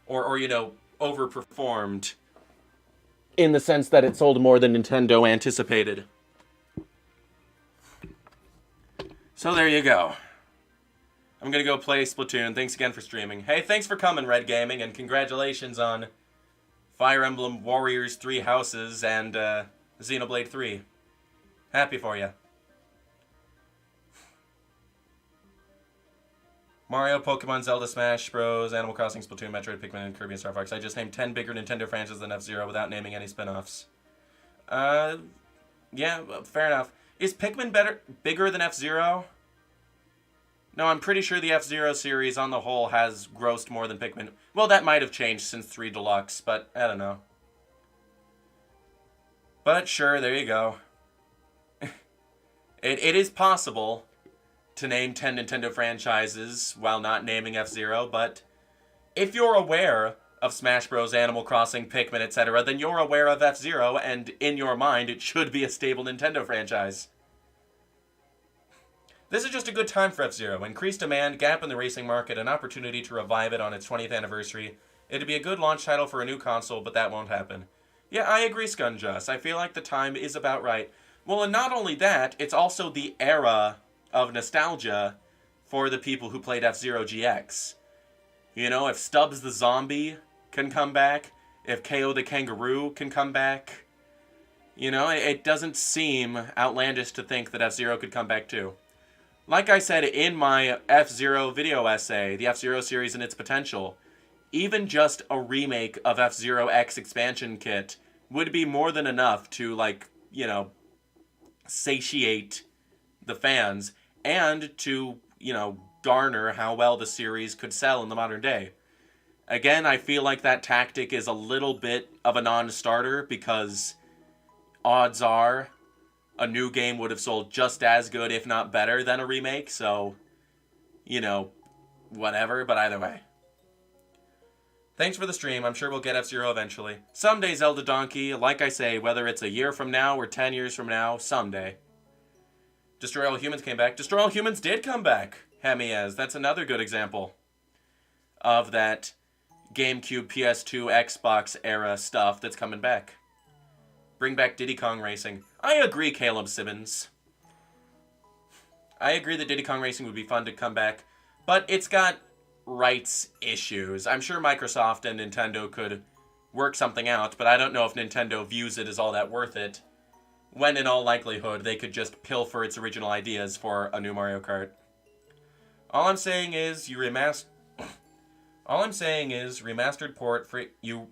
Or you know, overperformed in the sense that it sold more than Nintendo anticipated. So there you go. I'm gonna go play Splatoon. Thanks again for streaming. Hey, thanks for coming, Red Gaming, and congratulations on Fire Emblem Warriors 3 Houses and Xenoblade 3. Happy for you. Mario, Pokemon, Zelda, Smash Bros, Animal Crossing, Splatoon, Metroid, Pikmin, and Kirby and Star Fox. I just named 10 bigger Nintendo franchises than F-Zero without naming any spin-offs. Yeah, fair enough. Is Pikmin bigger than F-Zero? No, I'm pretty sure the F-Zero series on the whole has grossed more than Pikmin. Well, that might have changed since 3 Deluxe, but I don't know. But sure, there you go. It is possible to name 10 Nintendo franchises while not naming F-Zero, but if you're aware of Smash Bros, Animal Crossing, Pikmin, etc., then you're aware of F-Zero, and in your mind, it should be a stable Nintendo franchise. This is just a good time for F-Zero. Increased demand, gap in the racing market, an opportunity to revive it on its 20th anniversary. It'd be a good launch title for a new console, but that won't happen. Yeah, I agree, Scunjus. I feel like the time is about right. Well, and not only that, it's also the era of nostalgia for the people who played F-Zero GX. You know, if Stubbs the Zombie can come back, if KO the Kangaroo can come back, you know, it doesn't seem outlandish to think that F-Zero could come back too. Like I said in my F-Zero video essay, the F-Zero series and its potential, even just a remake of F-Zero X expansion kit would be more than enough to, like, you know, satiate the fans and to, you know, garner how well the series could sell in the modern day. Again, I feel like that tactic is a little bit of a non-starter because odds are a new game would have sold just as good, if not better, than a remake, so, you know, whatever, but either way. Thanks for the stream. I'm sure we'll get F-Zero eventually. Someday, Zelda Donkey. Like I say, whether it's a year from now or 10 years from now, someday. Destroy All Humans came back. Destroy All Humans did come back, Hemiez. That's another good example of that GameCube, PS2, Xbox era stuff that's coming back. Bring back Diddy Kong Racing. I agree, Caleb Simmons. I agree that Diddy Kong Racing would be fun to come back, but it's got rights issues. I'm sure Microsoft and Nintendo could work something out, but I don't know if Nintendo views it as all that worth it, when in all likelihood they could just pilfer its original ideas for a new Mario Kart. All I'm saying is remastered port for you.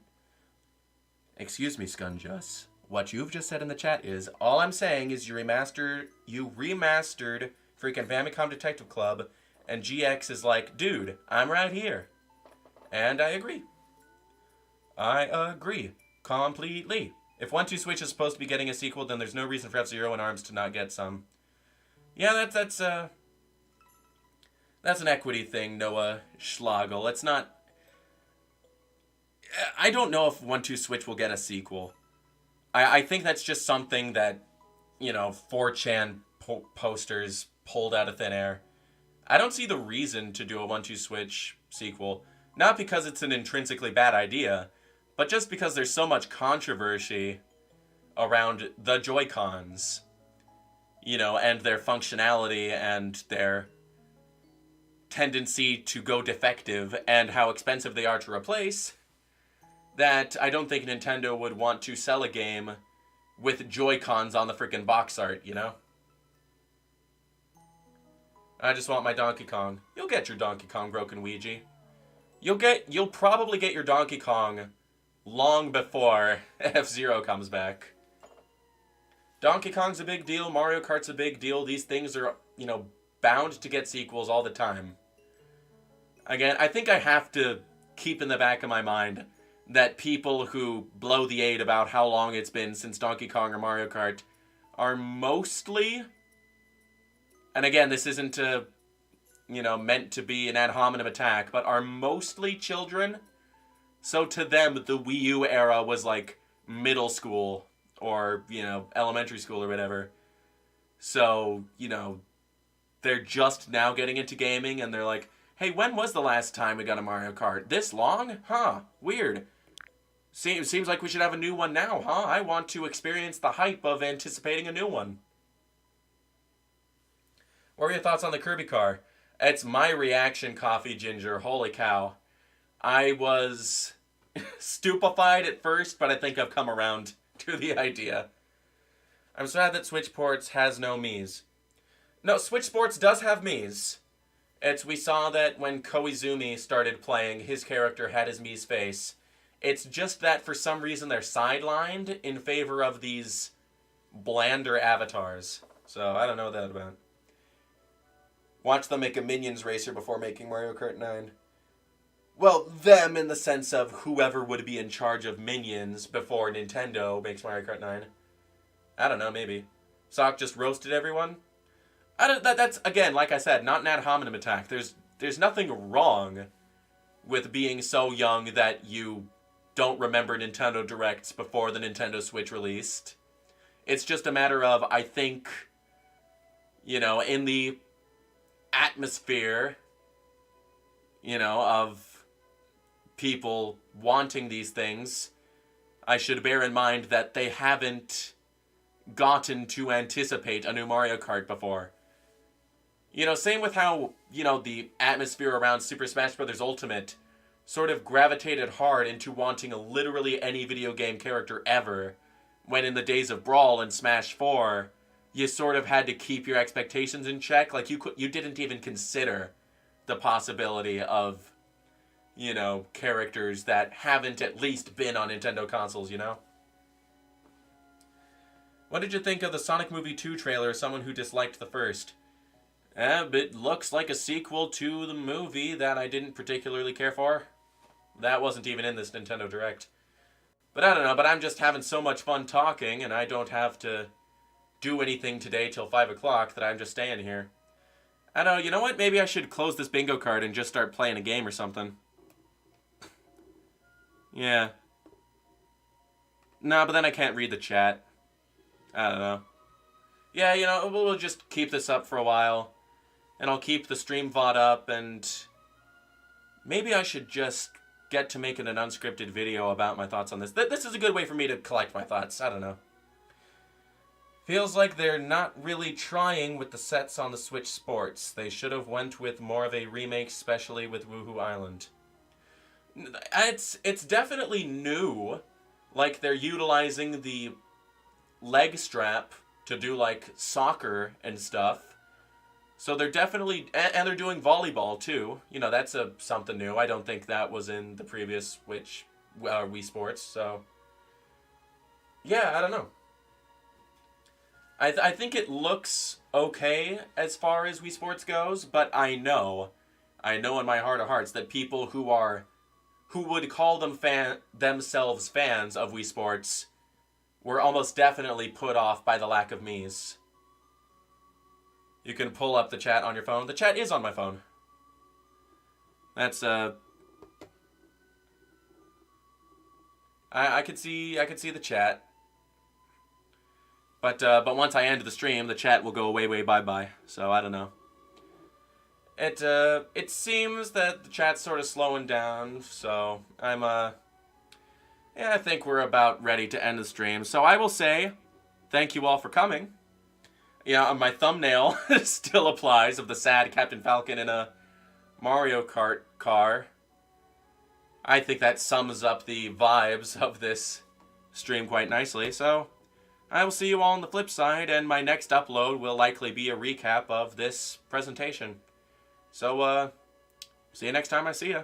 Excuse me, Scunjus. What you've just said in the chat is, all I'm saying is you remastered freaking Famicom Detective Club, and GX is like, dude, I'm right here. And I agree. I agree. Completely. If 1-2 Switch is supposed to be getting a sequel, then there's no reason for F-Zero and ARMS to not get some. Yeah, that's an equity thing, Noah Schlagel. It's not... I don't know if 1-2 Switch will get a sequel. I think that's just something that, you know, 4chan posters pulled out of thin air. I don't see the reason to do a 1-2 Switch sequel. Not because it's an intrinsically bad idea, but just because there's so much controversy around the Joy-Cons, you know, and their functionality and their tendency to go defective and how expensive they are to replace, that I don't think Nintendo would want to sell a game with Joy-Cons on the freaking box art, you know? I just want my Donkey Kong. You'll get your Donkey Kong, Broken Ouija. You'll probably get your Donkey Kong long before F-Zero comes back. Donkey Kong's a big deal, Mario Kart's a big deal. These things are, you know, bound to get sequels all the time. Again, I think I have to keep in the back of my mind that people who blow the 8 about how long it's been since Donkey Kong or Mario Kart are mostly, and again, this isn't meant to be an ad hominem attack, but are mostly children. So to them, the Wii U era was like middle school or, you know, elementary school or whatever. So, you know, they're just now getting into gaming and they're like, Hey, when was the last time we got a Mario Kart? This long? Huh, weird. Seems like we should have a new one now, huh? I want to experience the hype of anticipating a new one. What were your thoughts on the Kirby car? It's my reaction, Coffee Ginger. Holy cow. I was stupefied at first, but I think I've come around to the idea. I'm sad that Switch Sports has no Miis. No, Switch Sports does have Miis. We saw that when Koizumi started playing, his character had his Mii's face. It's just that for some reason they're sidelined in favor of these blander avatars. So I don't know what that's about. Watch them make a Minions racer before making Mario Kart 9. Well, them in the sense of whoever would be in charge of Minions before Nintendo makes Mario Kart 9. I don't know, maybe. Sock just roasted everyone? That's, again, like I said, not an ad hominem attack. There's nothing wrong with being so young that you don't remember Nintendo Directs before the Nintendo Switch released. It's just a matter of, I think, in the atmosphere, of people wanting these things, I should bear in mind that they haven't gotten to anticipate a new Mario Kart before. Same with how, the atmosphere around Super Smash Bros. Ultimate sort of gravitated hard into wanting literally any video game character ever, when in the days of Brawl and Smash 4, you sort of had to keep your expectations in check. Like, you didn't even consider the possibility of, characters that haven't at least been on Nintendo consoles, What did you think of the Sonic Movie 2 trailer as someone who disliked the first? It looks like a sequel to the movie that I didn't particularly care for. That wasn't even in this Nintendo Direct. But I don't know, but I'm just having so much fun talking, and I don't have to do anything today till 5 o'clock that I'm just staying here. I don't know, you know what? Maybe I should close this bingo card and just start playing a game or something. Yeah. No, but then I can't read the chat. I don't know. Yeah, we'll just keep this up for a while. And I'll keep the stream VOD up, and maybe I should just get to making an unscripted video about my thoughts on this. This is a good way for me to collect my thoughts. I don't know. Feels like they're not really trying with the sets on the Switch Sports. They should have went with more of a remake, especially with Woohoo Island. It's definitely new. Like, they're utilizing the leg strap to do, like, soccer and stuff. So they're definitely... And they're doing volleyball, too. That's something new. I don't think that was in the previous Wii Sports, so... Yeah, I don't know. I think it looks okay as far as Wii Sports goes, but I know in my heart of hearts that people who would call themselves fans of Wii Sports were almost definitely put off by the lack of Mii's. You can pull up the chat on your phone. The chat is on my phone. That's I could see the chat. But once I end the stream, the chat will go away bye-bye. So I don't know. It seems that the chat's sort of slowing down, so I think we're about ready to end the stream. So I will say thank you all for coming. My thumbnail still applies of the sad Captain Falcon in a Mario Kart car. I think that sums up the vibes of this stream quite nicely. So I will see you all on the flip side, and my next upload will likely be a recap of this presentation. So, see you next time I see ya.